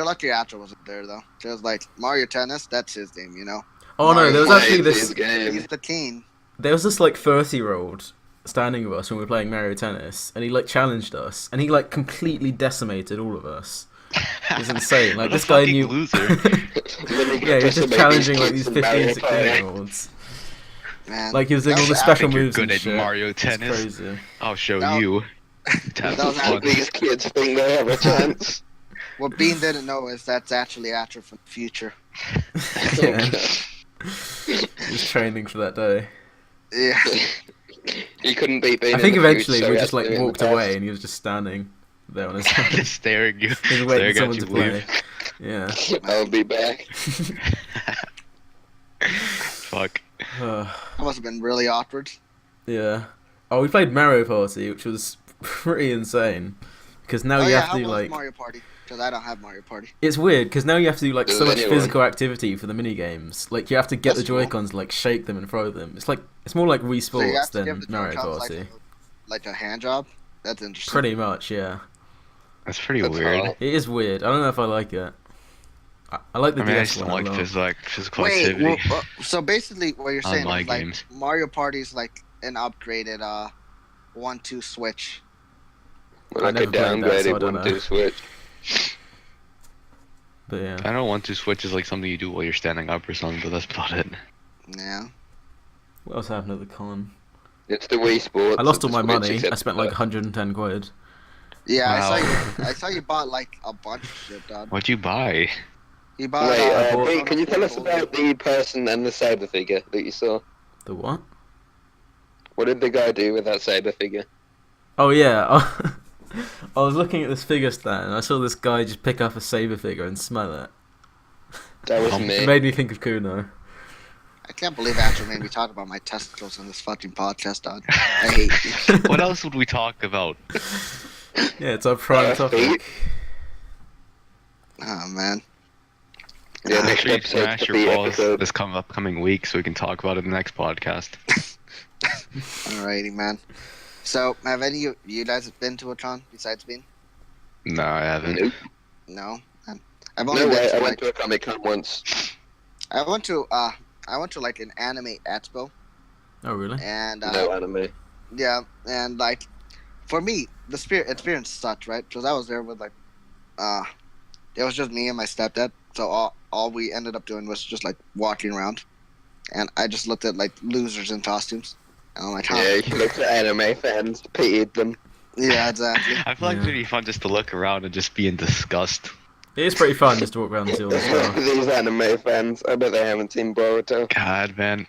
lucky Astro wasn't there, though. Because, like, Mario Tennis, that's his game, you know? Oh no, there was Played actually his this. game. He's the king. There was this like 30-year-old standing with us when we were playing Mario Tennis, and he like challenged us, and he like completely decimated all of us. It was insane. Like What a this guy fucking knew. loser. Yeah, he was just challenging like these 15, Mario 16-year-olds. Man. Like he was doing all the That was- I special think you're moves good and at shit. Mario It's Tennis. crazy. I'll show No. you. Have That was some fun. These kids think they have a chance. What Bean didn't know is that's actually Atcher from the future. Yeah. He was training for that day. Yeah. He couldn't beat Bean I in think the eventually future, so we he just had to like do it in the walked past. away and he was just standing there on his own. Just staring you, He was waiting staring for someone at to you play. leave. Yeah. I'll be back. Fuck. That must have been really awkward. Yeah. Oh, we played Mario Party, which was pretty insane. Because now you have how to do was like. Mario Party? Because I don't have Mario Party. It's weird because now you have to do like so Does much anyone? physical activity for the mini games. Like you have to get That's the cool. Joy-Cons, like shake them and throw them. It's more like Wii So you Sports have to give than the Mario Joy-Cons Party. like a hand job? That's interesting. Pretty much, yeah. That's pretty That's weird. hard. It is weird. I don't know if I like it. I like the I mean, I DS just one don't a like lot. physical Wait, activity. so basically what you're On saying my is like games. Mario Party is like an upgraded 1-2 Switch. Like never a played that, so I downgraded don't know. 1-2 Switch. But yeah. I don't want to switch is like something you do while you're standing up or something, but that's about it. Yeah. What else happened at the con? It's the Wii Sports. I lost of all the my Switch, money. I except spent like 110 quid. Yeah, Wow. I saw you bought like a bunch of shit, dog. What'd you buy? You bought Wait, bought- Pete, can you tell us about the person and the saber figure that you saw? The what? What did the guy do with that saber figure? Oh yeah. I was looking at this figure stand and I saw this guy just pick up a saber figure and smell it. That was Um, It me. made me think of Kuno. I can't believe Astro made me talk about my testicles on this fucking podcast, dog. I hate you. What else would we talk about? Yeah, it's our prime topic. Oh man. Yeah, Make next sure you episode's smash the your Pete balls episode. this upcoming week so we can talk about it in the next podcast. Alrighty, man. So, have any of you guys been to a con besides Bean? No, I haven't. Nope. No. I've only No been way, to I like went to a Comic Con once. I went to like an anime expo, Oh really? and No anime. yeah, and like for me, the spirit experience sucked, right? Because I was there with like it was just me and my stepdad, so all we ended up doing was just like walking around, and I just looked at like losers in costumes, and I'm like, huh. Yeah, you looked at anime fans, pitied them. Yeah, exactly. I feel like Yeah. it'd be fun just to look around and just be in disgust. It is pretty fun just to walk around and see all the stuff. These anime fans, I bet they haven't seen Boruto. God, man.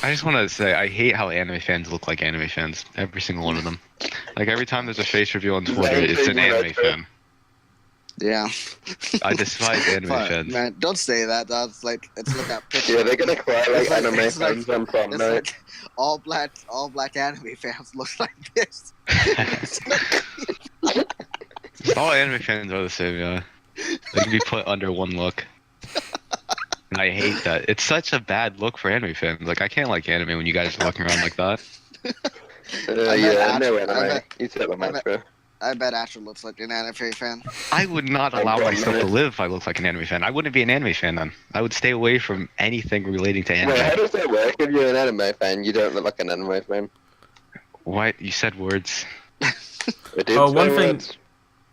I just want to say, I hate how anime fans look like anime fans. Every single one of them. Like, every time there's a face reveal on Twitter, it's an anime fan. Yeah. I despise anime Fuck, fans. man, don't say that. That's like it's like that picture. Yeah, they're gonna cry like It's like- anime it's like- fans on prom It's night. like all black anime fans look like this. All anime fans are the same, yeah. They can be put under one look. And I hate that. It's such a bad look for anime fans. Like, I can't like anime when you guys are walking around like that. Yeah, no I anime. bet- You said the I bet- mantra. I bet Astro looks like an anime fan. I would not I'm allow from myself to there. live if I looked like an anime fan. I wouldn't be an anime fan then. I would stay away from anything relating to anime. Wait, how does that work? If you're an anime fan, you don't look like an anime fan. What? You said words. I did Oh, say one thing- words.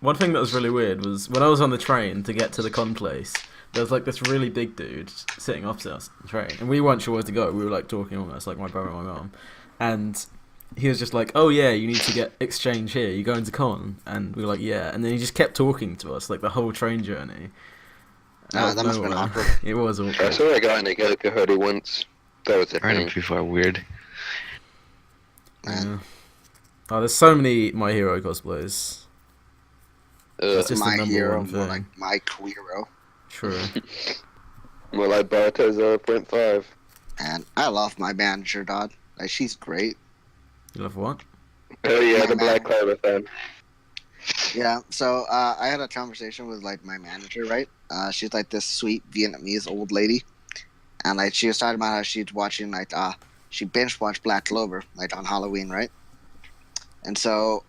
One thing that was really weird was when I was on the train to get to the con place, there was like this really big dude sitting opposite us on the train, and we weren't sure where to go. We were like talking almost like my brother and my mum, and he was just like, "Oh yeah, you need to get exchange here. You going to con?" And we were like, "Yeah." And then he just kept talking to us like the whole train journey. Out of that must have been nowhere. awkward. It was I awkward. saw a guy in a Goku hoodie once. That was a Random thing. people are weird. Man. Yeah. Oh, there's so many My Hero cosplays. It's just the My number hero, one more thing. like my queero. True. More like Boruto 0.5. And I love my manager, dog. Like she's great. You love what? Oh yeah, My the Black man. Clover fan. Yeah. So I had a conversation with like my manager, right? She's like this sweet Vietnamese old lady, and like she was talking about how she's watching like she binge watched Black Clover like on Halloween, right? And so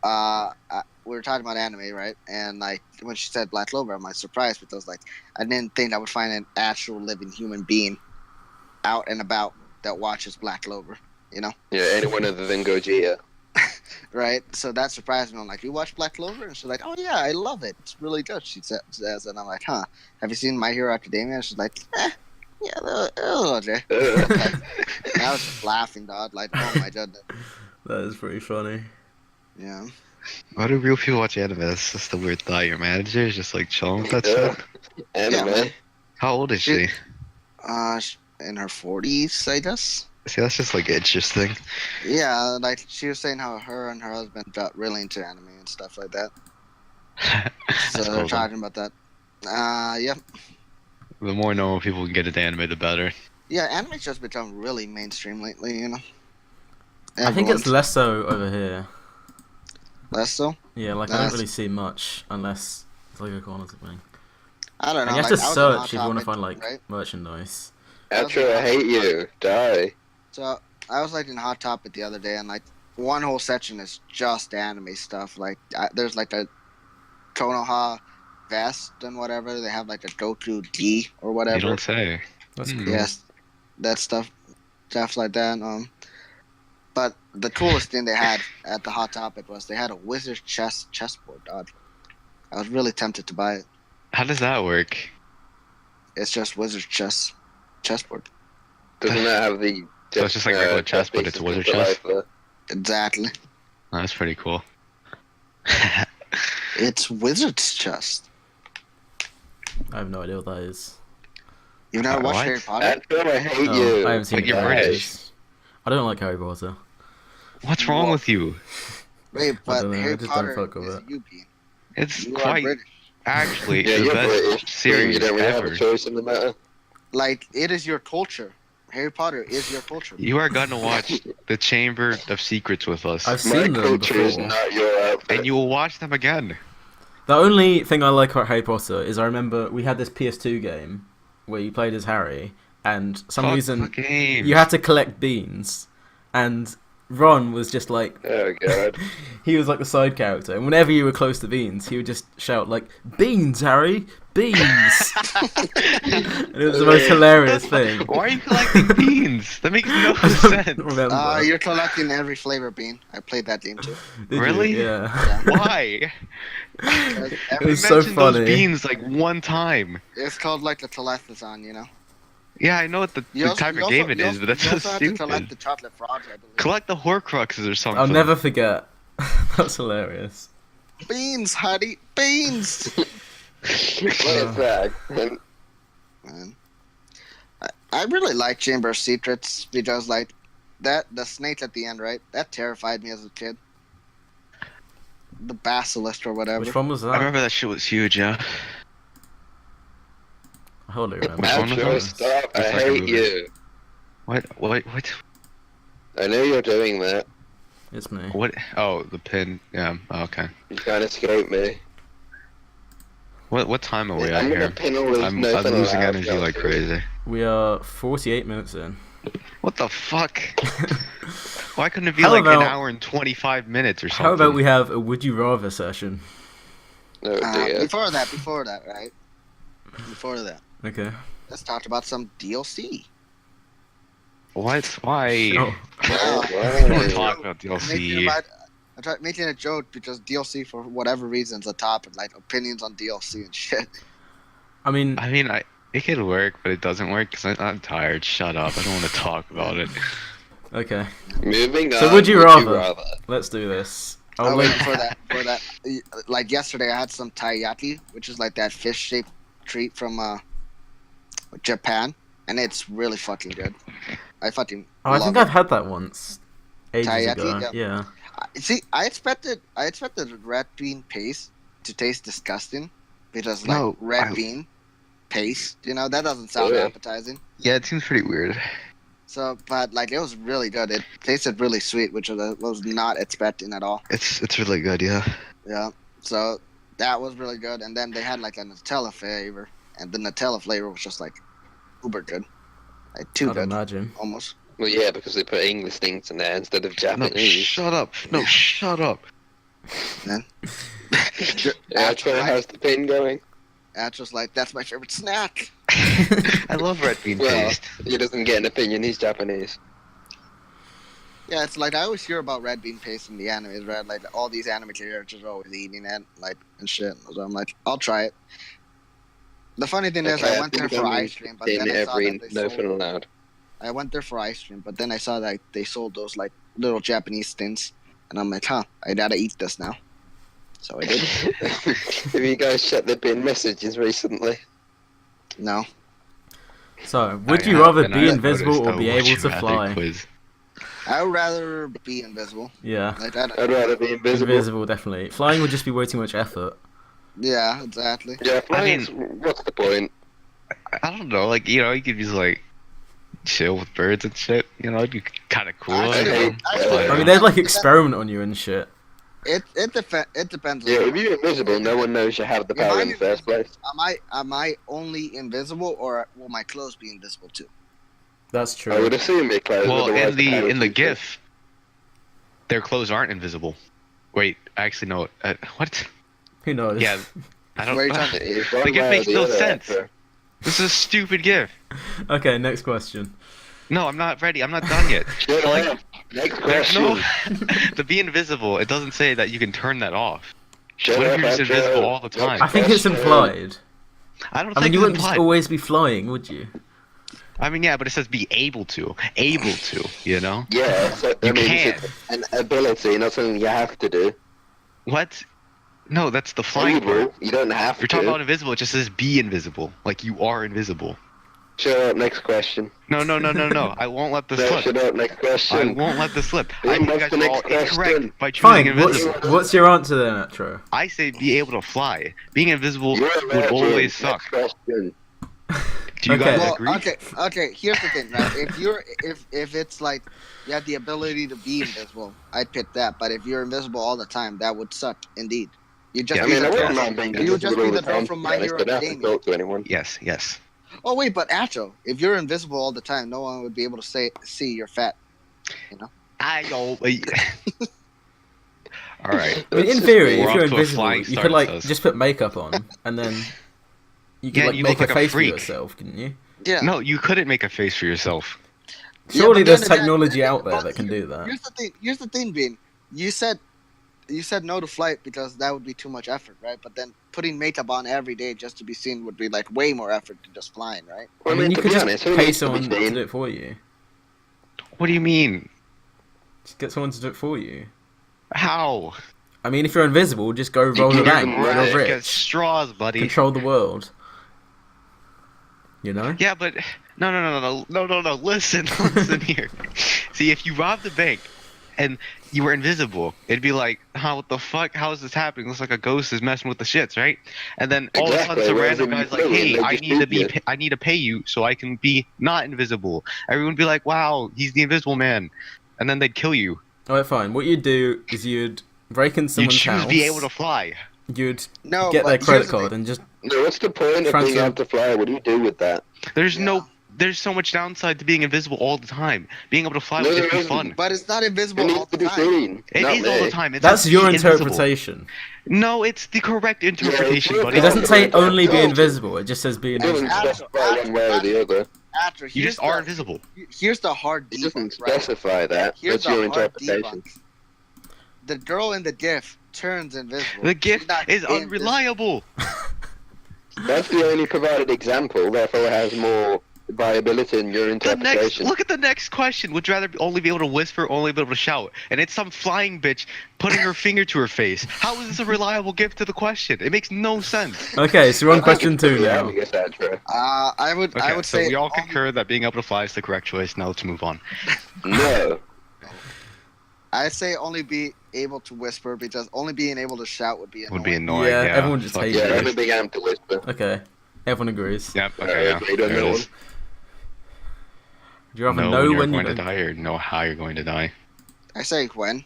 we were talking about anime, right? And like when she said Black Clover, I'm like surprised because like I didn't think I would find an actual living human being out and about that watches Black Clover, you know? Yeah, anyone other than Gogeta. Right? So that surprised me. I'm like, you watch Black Clover? And she's like, oh yeah, I love it. It's really good. She says, and I'm like, huh? Have you seen My Hero Academia? And she's like, yeah, okay. And I was just laughing, dog. Like, oh my goodness. That is pretty funny. Yeah. Why do real people watch anime? That's just the weird thought. Your manager is just like chilling with that Yeah. shit. Anime. man. How old is she? In her 40s, I guess. See, that's just like interesting. Yeah, like she was saying how her and her husband got really into anime and stuff like that. So That's they're cool. Though. talking about that. Yeah. The more normal people can get into anime, the better. Yeah, anime's just become really mainstream lately, you know. I think it's Everyone's less so over here. less so. Yeah, like I That's- don't really see much unless it's like a corner thing. I don't know. And you have like, to I was on search Hot if you want to Topic, find like right? merchandise. Atro, I hate you. Die. So I was like in Hot Topic the other day, and like one whole section is just anime stuff. Like there's like a Konoha vest and whatever. They have like a Goku D or whatever. You don't say. That's cool. Yes, that stuff like that. But the coolest thing they had at the Hot Topic was they had a wizard chessboard, dog. I was really tempted to buy it. How does that work? It's just wizard chessboard. Doesn't that have the... So it's just like regular chess, but it's wizard chess? Exactly. Oh, that's pretty cool. It's wizard's chess. I have no idea what that is. You've never watched What? Harry Potter? Atro, I hate Oh, you. I haven't seen But you're that. British. I don't like Harry Potter. What's wrong with you? Wait, but don't know, I Harry just Potter don't fuck with is it. you being. It's You are quite British. actually Yeah, the you're best British. series You don't really have ever. a choice in the matter. Like, it is your culture. Harry Potter is your culture. You are gonna watch the Chamber of Secrets with us, I've My seen them culture is before. not your outfit. and you will watch them again. The only thing I like about Harry Potter is I remember we had this PS2 game where you played as Harry, and for some Fuck reason the games. you had to collect beans, and Ron was just like Oh, God. he was like the side character, and whenever you were close to beans, he would just shout like "Beans, Harry, beans!" And it was the most hilarious thing. Why are you collecting beans? That makes no I don't sense. remember. You're collecting every flavor bean. I played that game too. Did you? Really? Yeah. Why? Because It every, was You so mentioned those funny. beans like one time. it's called like the telethon, you know. Yeah, I know what the type of game it is, but that's you so also have to collect stupid. the chocolate frogs, I believe. Collect the Horcruxes or something. I'll never forget. That's hilarious. Beans, honey, beans. What is that? Man. I really like Chamber of Secrets because like the snake at the end, right? That terrified me as a kid. The basilisk or whatever. Which one was I that? remember that shit was huge, yeah. I hardly remember. Which one was Atro, that? stop. I It's like a hate movie. you. What? I know you're doing that. It's me. What? Oh, the pin. Yeah. Oh, okay. You can't escape me. What time are we I'm at gonna here? pin all these I'm nothing losing allowed energy down like to- crazy. We are 48 minutes in. What the fuck? Why couldn't it be How like an about- hour and 25 minutes or something? How about we have a Would You Rather session? Oh dear. Before that, right? Before that, Okay. let's talk about some DLC. What? Why? Oh, I don't want to Why? talk about Making DLC. about- I tried making a joke because DLC for whatever reason's a topic, like opinions on DLC and shit. I mean, It could work, but it doesn't work because I'm tired. Shut up. I don't want to talk about it. okay. Moving on. So would you rather? Let's do this. I'll Oh, wait, link. for that, like yesterday I had some taiyaki, which is like that fish-shaped treat from Japan, and it's really fucking good. I fucking Oh, I love think it. I've had that once. Ages Taiyaki? ago. Yeah. See, I expected red bean paste to taste disgusting because like No, red bean paste, you know, that doesn't sound Yeah. appetizing. Yeah, it seems pretty weird. So, but like it was really good. It tasted really sweet, which I was not expecting at all. It's really good, yeah. Yeah. So that was really good. And then they had like a Nutella flavor, and the Nutella flavor was just like uber good, like too I'd good, imagine. almost. Well, yeah, because they put English things in there instead of No, Japanese. shut up. No, shut up. Yeah, Atro has the pin going. That's just like that's my favorite snack. I love red bean Well, paste. he doesn't get an opinion. He's Japanese. Yeah, it's like I always hear about red bean paste in the animes, right? Like all these anime characters are always eating it, like and shit. So I'm like, I'll try it. The funny thing is, I went there for ice cream, but in then I saw every that they no fun sold. allowed. I went there for ice cream, but then I saw that they sold those like little Japanese things, and I'm like, huh, I gotta eat this now. So I did. Have you guys checked the bin messages recently? No. So, would I you have, rather and be I invisible noticed or a be would able you to rather fly? quiz. I would rather be invisible. Yeah, Like that. I'd rather be invisible. invisible definitely. Flying would just be way too much effort. Yeah, exactly. Yeah, flying's, what's the point? I don't know, like, you could just, like, chill with birds and shit. It'd be kind of cool. Actually, I mean, they'd like experiment on you and shit. It depends. Yeah, on if you're invisible, no one knows you have the If power I'm in the first place. Am I only invisible, or will my clothes be invisible too? That's I true. would assume it closed. Well, otherwise in the power GIF, their clothes aren't invisible. Wait, actually, no. What? Who knows? Yeah, I don't. Where are you talking? It's The one GIF way or makes the no other, sense. Hector. This is a stupid GIF. Okay, next question. No, I'm not ready. I'm not done yet. Shut Like, up. Next There's question. no. To be invisible, it doesn't say that you can turn that off. Shut What if up, you're just Hector. invisible all the time? I think it's Question. implied. I don't I mean, think you it's wouldn't just implied. always be flying, would you? I mean, yeah, but it says be able to. Able to, Yeah, so, You I mean, can't. it's an ability, not something you have to do. What? No, that's the flying part. Able, you don't have If you're to. talking about invisible, it just says be invisible. Like you are invisible. Shut up, next question. No. I won't let this No, slip. shut up, next question. I won't let this slip. Then I think you what's guys the are all next question? incorrect by choosing Fine. invisible. What's your answer then, Atro? I say be able to fly. Being invisible You're a would virgin. always suck. Next question. Do you Okay. guys Well, agree? okay. Here's the thing, right? If it's like you have the ability to be invisible, I'd pick that. But if you're invisible all the time, that would suck indeed. You just Yeah, I be mean, I the wouldn't girl. mind being You would just invisible be all the the girl time, from to My be honest. Hero I don't have to Academia. talk to anyone. Yes. Oh wait, but Acho, if you're invisible all the time, no one would be able to see you're fat. I know. All right. I mean, in That's theory, We're if off you're to a invisible, flying you start, could like it says. just put makeup on, and then you could Yeah, like you make look a like a face for freak. yourself, couldn't you? Yeah. No, you couldn't make a face for yourself. Surely but there's then again, technology then out there but that can do that. Here's the thing, Bean. You said no to flight because that would be too much effort, right? But then putting makeup on every day just to be seen would be like way more effort than just flying, right? I mean, you to could be just honest, who pay needs to be someone to seen? do it for you. What do you mean? Just get someone to do it for you. How? I mean, if you're invisible, just go roll can the give bank. them You're work. Get rich. straws, buddy. Control the world. You know? Yeah, but no. Listen here. See, if you robbed the bank and you were invisible, it'd be like, what the fuck? How is this happening? Looks like a ghost is messing with the shits, right? And then all of a sudden, Exactly, some whereas random if guy's you like, flew in, hey, they I just need to moved you. I need to pay you so I can be not invisible. Everyone would be like, wow, he's the invisible man, and then they'd kill you. Alright, fine. What you'd do is you'd break in You someone's choose house. be able to fly. You'd No, get but their here's credit the card thing. and just No, what's the point of being Transfer. able to fly? What do you do with that? There's so much downside to being invisible all the time. Being able to fly No, would there just be isn't. fun. But it's not Who invisible all needs the to be time. seen? It Not is all the me. time. It That's says your be invisible. interpretation. No, it's the correct interpretation, Yeah, buddy. It doesn't say only be No. invisible. It just says be It doesn't invisible. specify one way or the other. After You just are invisible. Here's the hard It debunk, doesn't right? specify that. Here's That's your the hard interpretation. debunk. The girl in the GIF turns invisible. The She's gift not is invisible. unreliable. That's the only provided example, therefore it has more viability in your interpretation. Look at the next question. Would you rather only be able to whisper, only be able to shout? And it's some flying bitch putting her finger to her face. How is this a reliable gift to the question? It makes no sense. Okay, so we're on I think question it's 2 pretty now. obvious, actually. I would Okay, so say we all concur that being able to fly is the correct choice. Now let's move on. No. I say only be able to whisper because only being able to shout would be annoying. Would be annoying. Yeah, Yeah, everyone just fuck hates Yeah, it. only being able to whisper. Okay, everyone agrees. Yep. Okay. Yeah. agreed There on it that is. Do you rather Know know when you're when you going to don't? die or know how you're going to die. I say when.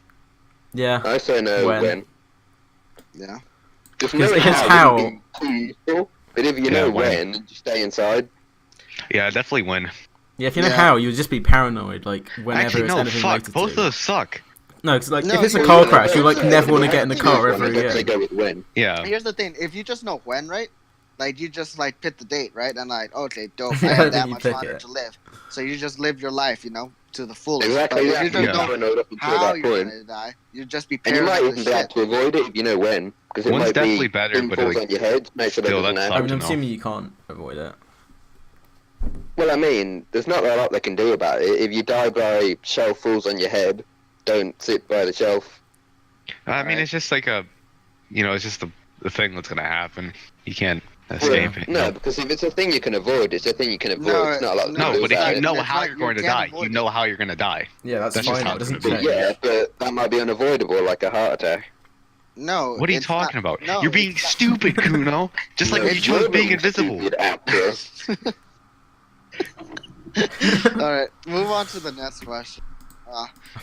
Yeah. I say no when. Yeah. Just Because knowing if it's how wouldn't be too useful, but if you Yeah, know when. when, you stay inside. Yeah, definitely win. Yeah, if you know Yeah. how, you'd just be paranoid, like whenever Actually, it's no. anything Fuck. related Both of to. those suck. No, because like No, if it's a you- car you- crash, you like Say, never want to you get in the have car to ever use one, I'd say again. go with when. Yeah. Here's the thing: if you just know when, right? Like you just like pick the date, right? And like, okay, dope. Yeah, I I have think that you much pick longer it. to live, so you just live your life, to the fullest. Exactly, But you if you have to be just know paranoid up until how that you're point. gonna die, you just be And you might paranoid even as be able shit. to avoid it if you know when. Because it One's might definitely be better, thing but, falls like, on your head, make sure that still, doesn't that happen. I mean, I'm know. assuming you can't avoid it. Well, I mean, there's not a lot they can do about it. If you die by shelf falls on your head, don't sit by the shelf. I mean, Right. it's just like a it's just the thing that's gonna happen. You can't escape it. No, because if it's a thing you can avoid, it's a thing you can avoid. No, it's not like No, No, but it's if you not- know it's how not- you're you going to can't die, avoid you it. know how you're gonna die. Yeah, that's That's just fine. how It it's doesn't gonna be. change. yeah, but that might be unavoidable, like a heart attack. No. What are you it's not- talking about? No, You're being it's not- stupid, Kuno. Just like No, when you chose you're being invisible. Stupid actor. All right, move on to the next question.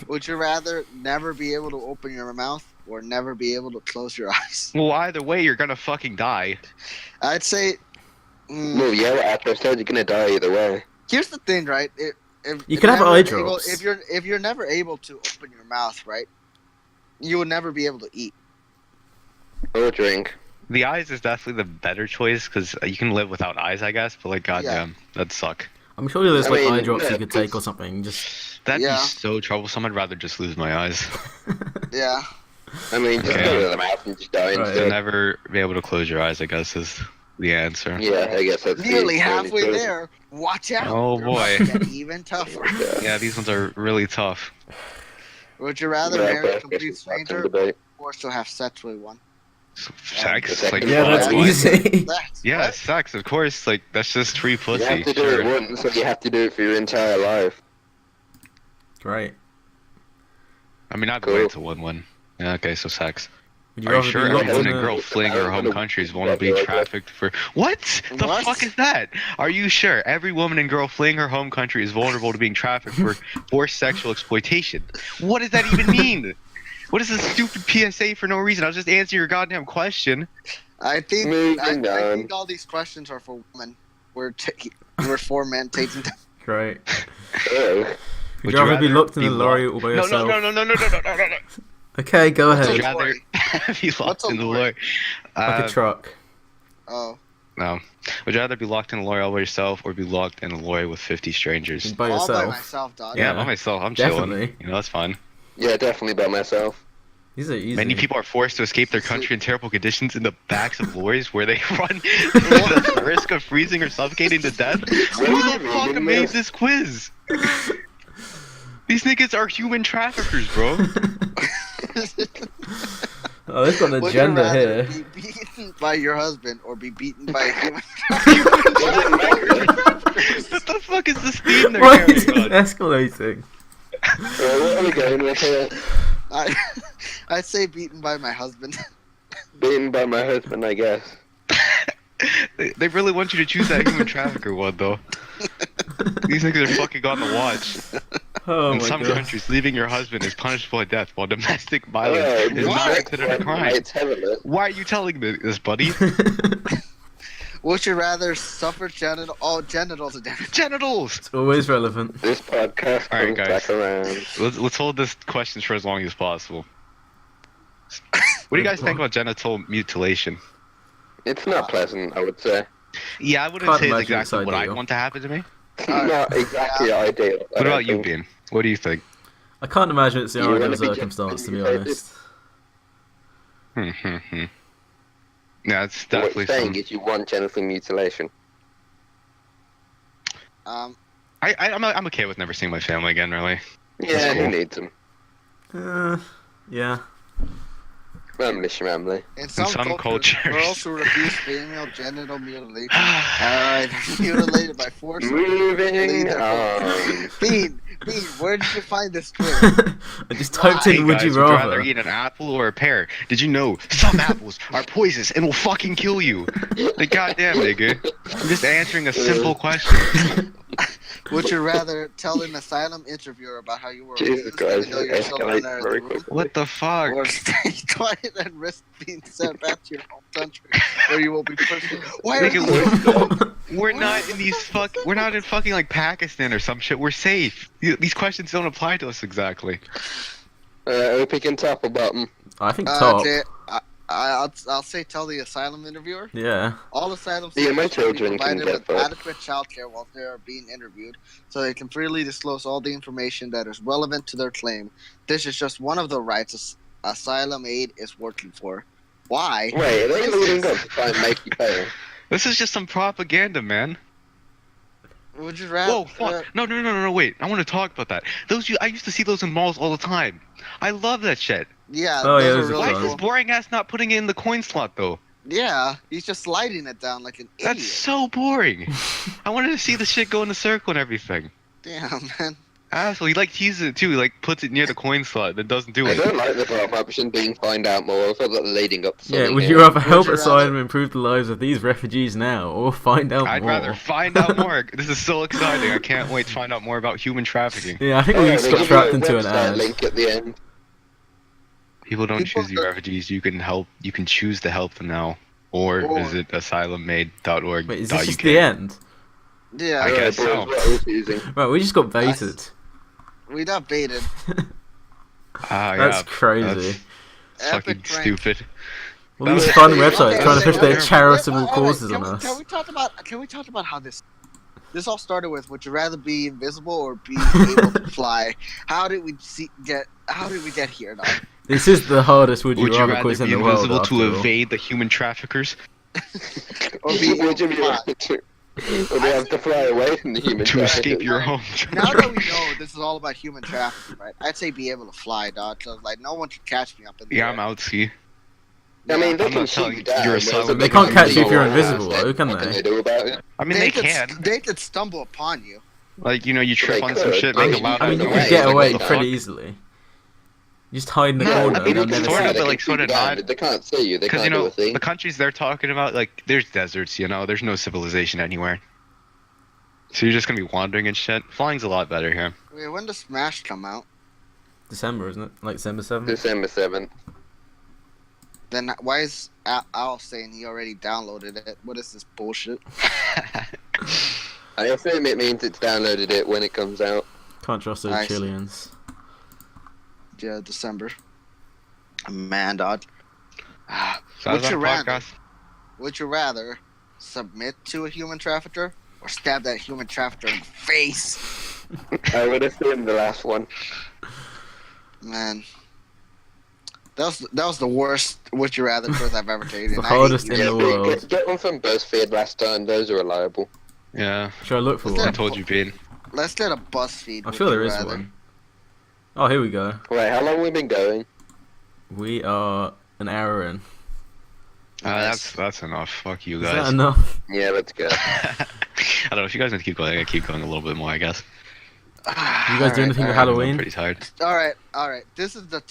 Would you rather never be able to open your mouth or never be able to close your eyes? Well, either way, you're gonna fucking die. I'd say. Well, yeah, after I said you're gonna die either way. Here's the thing, right? You can have never eye able- drops. if you're never able to open your mouth, right, you will never be able to eat. Or drink. The eyes is definitely the better choice because you can live without eyes, I guess. But like, goddamn, that'd suck. I'm sure there's I like mean, eye drops no, you could take or something. Just That'd Yeah. be so troublesome. I'd rather just lose my eyes. Yeah. I mean, just Okay. go to the mouth and just die Right. To instead. never be able to close your eyes, I guess, is the answer. Yeah, I guess that's Nearly the halfway only choice. there. Watch out. Oh, They're boy. about to get even tougher. Yeah, these ones are really tough. Would you rather Yeah, marry a but I guess complete it's not stranger debate. or still have sex with one? Sex? Yeah, Like, yeah, that's what? easy. That's Yeah, what? sex, of course. Like, that's just free You pussy. have to do Sure. it once, so you have to do it for your entire life. Great. I mean, either Cool. way, it's a win-win. Yeah, okay, so sex. Would you Are you rather sure be every locked woman in and a... girl fleeing her home countries won't be trafficked for... What? The What? fuck is that? Are you sure every woman and girl fleeing her home country is vulnerable to being trafficked for forced sexual exploitation? What does that even mean? What is this stupid PSA for no reason? I'll just answer your goddamn question. I think Moving I on. think all these questions are for women. We're four men taking them. Great. Oh. Would you rather be locked in a lorry all by No, yourself? no. Okay, go Would ahead. you a rather lorry? be locked What's a in the lorry? lorry? Like a truck. Oh, No. Would you rather be locked in a lorry all by yourself or be locked in a lorry with 50 strangers? By all by yourself. myself, dog. Yeah, Yeah, by myself. I'm definitely. chilling. That's fine. Yeah, definitely by myself. These are easy. Many people are forced to escape their country in terrible conditions in the backs of lorries where they run the risk of freezing or suffocating to death. Who the fuck made this quiz? These niggas are human traffickers, bro. Oh, they've got an Would you agenda rather here. be beaten by your husband or be beaten by a human? What the fuck is this theme they're Why is it carrying on? escalating? What are we going with here? I'd say beaten by my husband. Beaten by my husband, I guess. They really want you to choose that human trafficker one, though. These niggas are fucking on the watch. Oh In my some god. countries, leaving your husband is punishable by death, while domestic violence is what? not considered a crime. It's heavenly. Why are you telling me this, buddy? Would you rather suffer genital damage? Genitals! It's always relevant. This podcast Alright, comes guys. back around. Let's hold this question for as long as possible. What do you guys think about genital mutilation? It's not pleasant, I would say. Yeah, I wouldn't Can't say it's imagine exactly it's what I'd ideal. want to happen to me. It's not exactly ideal. I What don't about you, think. Bean? What do you think? I can't imagine it's the You ideal wanna be circumstance, to be mutilated? honest. Yeah, it's What definitely you're saying some... is you want genital mutilation. I'm okay with never seeing my family again, really. Yeah, cool. who needs them? Yeah. Family schmamly. In some, some cultures, cultures. girls who refuse female genital mutilation are mutilated by force. or Moving lead their on. Bean, where did you find this quiz? I just typed Hey in would guys, you would you rather rather. eat an apple or a pear? Did you know some apples are poisonous and will fucking kill you? Like, goddamn, nigga. I'm just answering a simple question. Would you rather tell an asylum interviewer about how you were Jesus abused Christ, even though you're still escalate in there in the very room? quickly. What the fuck? Or stay quiet and risk being sent back to your home country where you will be persecuted? Why are Nigga, these we're not in these we're not in fucking like Pakistan or some shit. We're safe. These questions don't apply to us exactly. Are we picking top or bottom? I think top. Okay, I'll say tell the asylum interviewer. Yeah. All asylum Yeah, my seekers should be children can provided get with that. adequate childcare while they are being interviewed, so they can freely disclose all the information that is relevant to their claim. This is just one of the rights asylum aid is working for. Why? Wait, are they leading up to try and make you pay? This is just some propaganda, man. Would you rather? Whoa, fuck. No, wait. I want to talk about that. I used to see those in malls all the time. I love that shit. Yeah, Oh, yeah, those those are are really Why is fun. this cool. boring ass not putting it in the coin slot, though? Yeah, he's just sliding it down like an That's idiot. so boring. I wanted to see the shit go in the circle and everything. Damn, man. Asshole, he like teases it too. He like puts it near the coin slot, then doesn't do I it. don't like the top option being find out more. I felt like leading up to Yeah, something would here. you rather help you asylum rather- improve the lives of these refugees now, or find out I'd more? rather find out more. This is so exciting. I can't wait to find out more about human trafficking. Yeah, I think Oh, we yeah, just they got give trapped you a into an website ad. link at the end. People don't People choose the don't- refugees. You can help. You can choose to help them now, or Or- visit asylummade.org. Wait, is this just the end? Yeah, I guess boys, so. what are we choosing? Right, we just got baited. we got baited. That's Yeah, crazy. That's fucking Epic prank. stupid. All That these was- fun Okay, websites okay, trying to push their okay. charitable Alright, causes can on we- us. Can we talk about how this all started with? Would you rather be invisible or be able to fly? How did we get here, dog? This is the hardest would you Would you rather rather quiz in be the world. invisible After to all. evade the human traffickers? Or be able Would you to be fly? Would we have to fly away from the human To escape traffickers? your home. Now that we know this is all about human trafficking, right? I'd say be able to fly, dog. Cause like no one can catch me up in the Yeah, air. I'm out, see. I mean, they I'm can not shoot telling you you, down. you're a whereas silent- They if can't they catch you if you're go invisible, past, though, can what they? can they do about it? I mean, they can. They could stumble upon you. Like, you know, you trip They on some could, shit, but make a you loud I mean, you Either could way, get like, away they pretty fuck? easily. Just hide in the No, corner I mean, and they'll it's never sorta, see but, you. like, shoot you sorta down. not. They can't see you. They Because, can't you do know, a thing. the countries they're talking about, like, there's deserts, you know, there's no civilization anywhere. So you're just gonna be wandering and shit. Flying's a lot better here. Wait, when does Smash come out? December, isn't it? Like December 7th? December 7th. Then why is Al saying he already downloaded it? What is this bullshit? I assume it means it's downloaded it when it comes out. Can't trust those I see. Chileans. Yeah, December. Man, dog. So Would that's you our rather? podcast. Would you rather submit to a human trafficker or stab that human trafficker in the face? I would assume the last one. Man, that was the worst would you rather choice I've ever taken. The I hate hardest you. in the Yeah, world. get one from BuzzFeed last time. Those are reliable. Yeah, Should I look for Is there- I one? told you, Bean. Let's get a BuzzFeed. I'm would sure there you is rather. one. Oh, here we go. Wait, how long have we been going? We are an hour in. Nice. That's enough. Fuck you Is that guys. enough? Yeah, let's go. I don't know if you guys want to keep going. I gotta keep going a little bit more, I guess. You guys do anything for I'm Halloween? pretty tired. All right. This is the.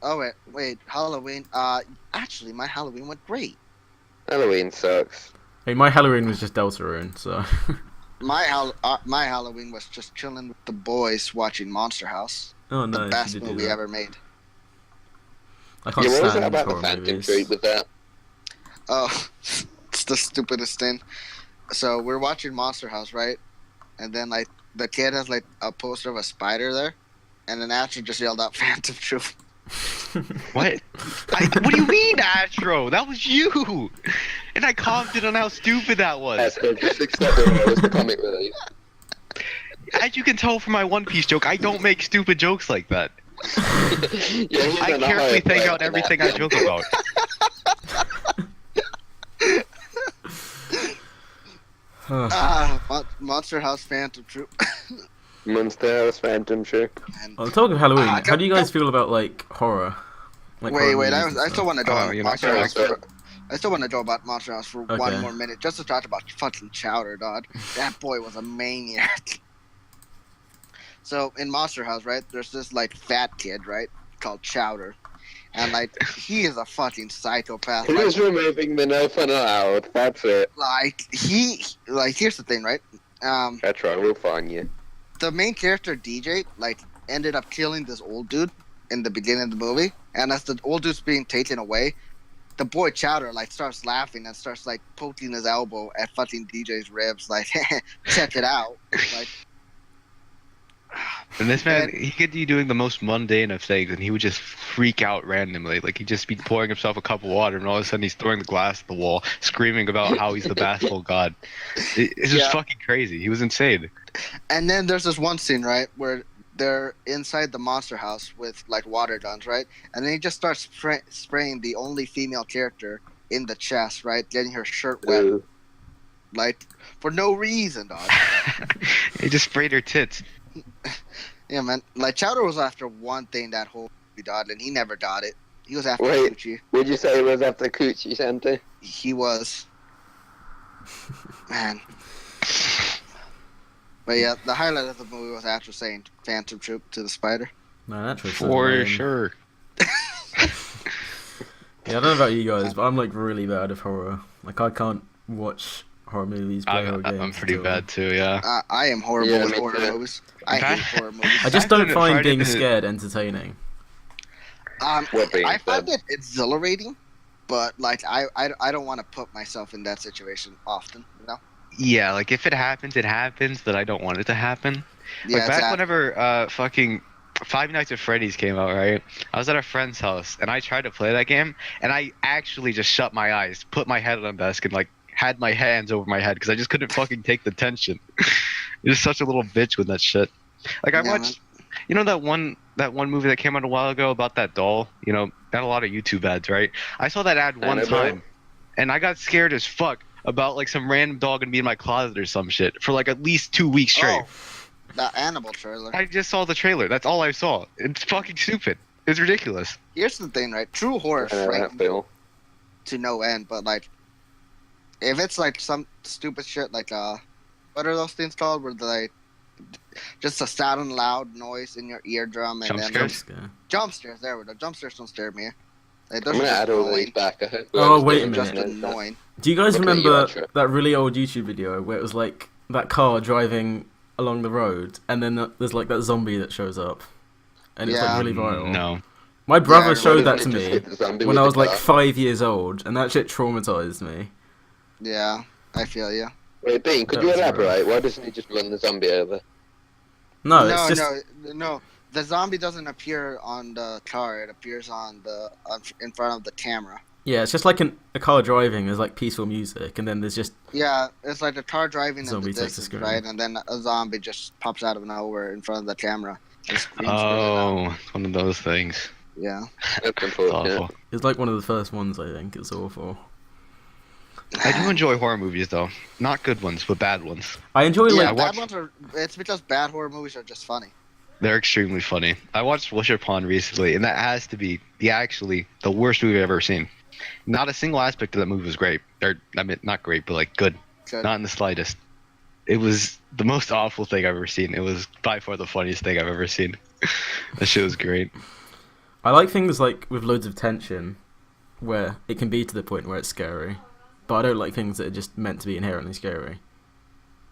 Oh wait. Halloween. Actually, my Halloween went great. Halloween sucks. Hey, my Halloween was just Deltarune, so. My Halloween was just chilling with the boys watching Monster House, Oh the no, best you did do movie that. ever made. I can't Yeah, what was stand that about the horror Phantom movies. Troop with that? Oh, it's the stupidest thing. So we're watching Monster House, right? And then like the kid has like a poster of a spider there, and then Astro just yelled out "Phantom Troop." What? What do you mean, Astro? That was you! And I commented on how stupid that was. That's good. Just accept it as the comic relief. As you can tell from my One Piece joke, I don't make stupid jokes like that. Yeah, he's I on a carefully higher think plane out than everything that. I joke about. Monster House Phantom Troop. Monster House Phantom Troop. And On the talk of Halloween, Ah, how do you guys don't- feel about like horror? Like wait, horror I movies and still stuff? want to go Oh, on you know, Monster sorry, House. sorry. I still want to know about Monster House for one Okay. more minute, just to talk about fucking Chowder, dog. That boy was a maniac. So in Monster House, right, there's this like fat kid, right, called Chowder, and like he is a fucking psychopath. Who's removing the no fun allowed? That's it. Here's the thing, right? That's right, we'll find you. The main character DJ like ended up killing this old dude in the beginning of the movie, and as the old dude's being taken away, the boy Chowder like starts laughing and starts like poking his elbow at fucking DJ's ribs, like check it out, like. And this man, he could be doing the most mundane of things, and he would just freak out randomly. Like, he'd just be pouring himself a cup of water, and all of a sudden he's throwing the glass at the wall, screaming about how he's the basketball god. It's just Yeah. fucking crazy. He was insane. And then there's this one scene, right, where they're inside the monster house with like water guns, right? And then he just starts spraying the only female character in the chest, right, getting her shirt wet. Ooh. like for no reason, dog. He just sprayed her tits. Yeah, man. Like Chowder was after one thing that whole movie, dog, and he never got it. He was after Wait. Gucci. Would you say it was after Coochie Santi? He was. Man. But yeah, the highlight of the movie was actually saying Phantom Troop to the spider. Man, that was For sure. Yeah, I don't know about you guys, but I'm like really bad at horror. Like I can't watch horror movies, play horror games. I'm pretty at all. bad too, yeah. I am horrible Yeah, with me horror too. movies. I hate horror movies. I just Back don't when find Friday being the- scared entertaining. What being I find said? it exhilarating, but like I don't want to put myself in that situation often. You know? Yeah, like if it happens, but I don't want it to happen. Yeah, Like back exactly. whenever fucking Five Nights at Freddy's came out, right? I was at a friend's house and I tried to play that game, and I actually just shut my eyes, put my head on the desk, and like had my hands over my head because I just couldn't fucking take the tension. You're such a little bitch with that shit. Like I Yeah, watched, you know that one movie that came out a while ago about that doll. You know, got a lot of YouTube ads, right? I saw that ad one Annabelle? time, and I got scared as fuck about like some random dog gonna be in my closet or some shit for like at least 2 weeks straight. Oh, the Annabelle trailer. I just saw the trailer. That's all I saw. It's fucking stupid. It's ridiculous. Here's the thing, right? True horror I know that frightens feel. to no end, but like, if it's like some stupid shit, like what are those things called? Where like just a sudden loud noise in your eardrum and Jump then scares? Scare. jump scares. There we go. Jump scares don't scare me. Like, I'm those gonna are just add all these annoying. back. I hope Oh, whoever's wait a doing Just minute. this knows annoying. Do you guys Looking at you, remember Archer. that really old YouTube video where it was like that car driving along the road, and then there's like that zombie that shows up, and it's Yeah. like really viral. No. My brother Yeah, showed Why that to doesn't it just me hit the zombie when with I the was like car? 5 years old, and that shit traumatized me. Yeah, I feel you. Wait, Bean, could That you was elaborate? Why doesn't he just run the zombie over? No, it's just no. The zombie doesn't appear on the car. It appears on the in front of the camera. yeah, it's just like a car driving. There's like peaceful music, and then there's just Yeah, it's like a car driving in Zombie the takes the distance, screen. right? And then a zombie just pops out of nowhere in front of the camera. And screams really loud. Oh, it's one of those things. Yeah. That's It's unfortunate. awful. it's like one of the first ones. I think it's awful. I do enjoy horror movies though. Not good ones, but bad ones. I enjoy Yeah, like I bad watched- ones are. It's because bad horror movies are just funny. They're extremely funny. I watched Wisher Pond recently, and that has to be the worst movie I've ever seen. Not a single aspect of that movie was great. Or I mean, not great, but like good. Good. Not in the slightest. It was the most awful thing I've ever seen. It was by far the funniest thing I've ever seen. That shit was great. I like things like with loads of tension, where it can be to the point where it's scary, but I don't like things that are just meant to be inherently scary.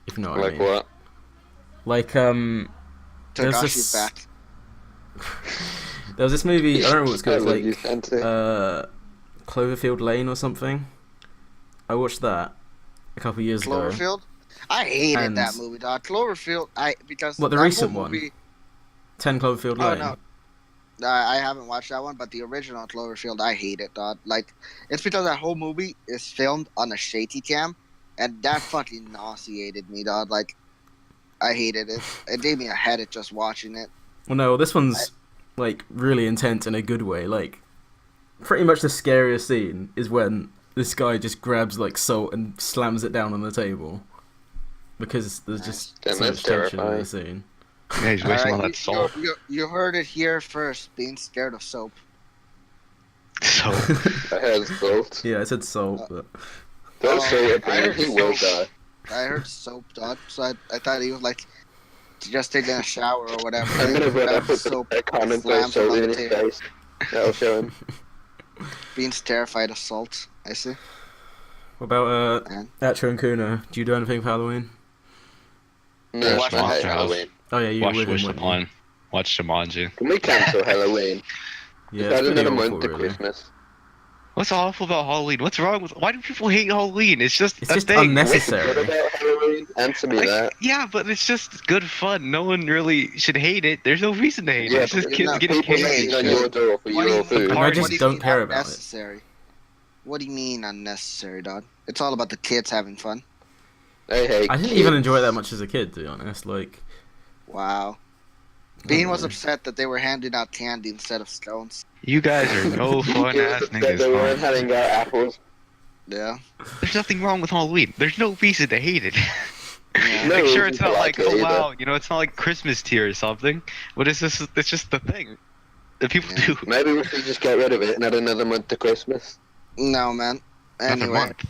If you know what I Like mean. what? Like There's Takashi's this- back. there was this movie. I don't remember what it's I called. love you, Like Santi. Cloverfield Lane or something. I watched that a couple years ago. Cloverfield. I hated And- that movie, dog. Cloverfield. Because What, the that recent whole one? movie, 10 Cloverfield Oh Lane. no, I haven't watched that one, but the original Cloverfield, I hate it, dog. Like, it's because that whole movie is filmed on a shaky cam, and that fucking nauseated me, dog. Like, I hated it. It gave me a headache just watching it. Well, no, this one's like really intense in a good way. Like, pretty much the scariest scene is when this guy just grabs like salt and slams it down on the table because there's just Damn, so that's much tension in terrifying. the scene. Yeah, he's wasting all Alright, that salt. you heard it here first. Being scared of soap. So I heard salt. Yeah, I said salt, but Don't say it, I Bean. heard He will salt. die. I heard soap, dog. So I thought he was like just taking a shower or whatever. I'm gonna run Grab up with soap, a can and throw slams it salt on in the his table. face. That'll show him. Being's terrified of salt. I see. what about Man. Acho and Kuna? Do you do anything for Halloween? No, Watch I hate Monster House. Halloween. Oh yeah, you watch with him, Wish weren't you? Upon. Watch Jumanji. Can we cancel Halloween? Yeah, It's it's better pretty than a awful, month to really. Christmas. What's awful about Halloween? What's wrong with? Why do people hate Halloween? It's just It's a just thing. What unnecessary. about Halloween? Answer me Like, that. yeah, but it's just good fun. No one really should hate it. There's no reason to hate Yeah, it. It's just but kids no, getting People candy. knocking on candy. your door for What do your you food. And I Party. just What do you don't mean care about it. unnecessary? What do you mean unnecessary, dog? It's all about the kids having fun. I hate I didn't kids. even enjoy it that much as a kid, to be honest. Like, Wow. I Bean don't was know. upset that they were handing out candy instead of stones. You guys are no fun ass That they weren't niggas. handing out apples. Yeah. There's nothing wrong with Halloween. There's no reason to hate it. Yeah. No Like, sure, reason it's to not like like, it oh either. wow, it's not like Christmas tea or something. But it's just the thing that people Yeah. do. Maybe we should just get rid of it and add another month to Christmas. No, man. Another Anyway, month.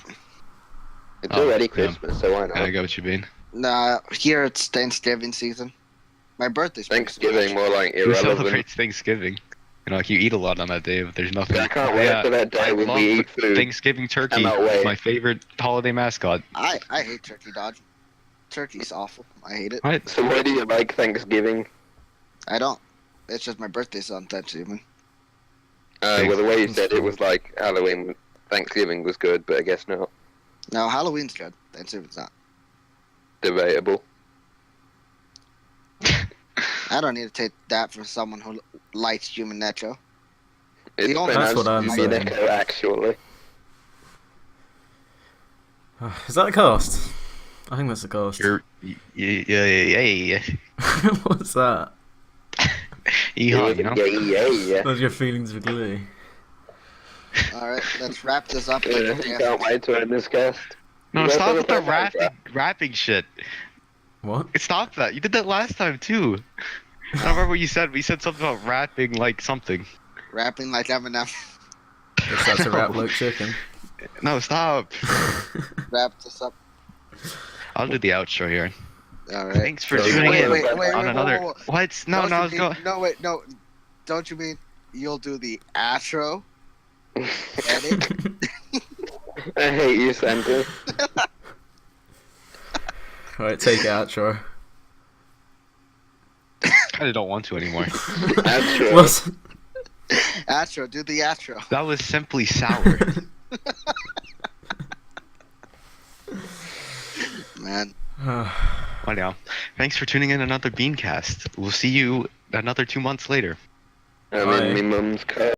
It's Oh, already yeah. Christmas, so why not? I get what you mean. nah. Here it's Thanksgiving season. My birthday's pretty soon, Thanksgiving, more like Who irrelevant. celebrates Thanksgiving? Like you eat a lot on that day, but there's nothing. I can't wait for that day I when love we eat food. Thanksgiving turkey. Cannot wait. It's my favorite holiday mascot. I hate turkey, dog. Turkey's awful. I hate it. What? So why do you like Thanksgiving? I don't. It's just my birthday's on Thanksgiving. Well, the way you said it was like Halloween, Thanksgiving was good, but I guess not. No, Halloween's good. Thanksgiving's not. Debatable. I don't need to take that from someone who likes human nature. It's The only- That's what I'm pronounced saying. Etika, actually. Is that a cast? I think that's a cast. Yeah. What's that? Yeah. Those are your feelings for Glee. Alright, let's wrap this up. Yeah, I can't wait to end this cast. No, You stop guys with the wanna play rapping shit. What? Stop that. You did that last time too. I don't remember what you said. We said something about rapping like something. Rapping like Eminem. Guess that's a rap like chicken. No, stop. Wrap this up. I'll do the outro here. Alright. Thanks for Wait, tuning in wait, on another. whoa. What? No, Don't no, you I was mean- going. No, wait, no. Don't you mean you'll do the outro? Edit? I hate you, Santa. Alright, take it out, Troy. I kind of don't want to anymore. Outro. What's... Outro, do the outro. That was simply sour. Man. Well, yeah. Thanks for tuning in another Beancast. We'll see you another 2 months later. I'm in my mum's car.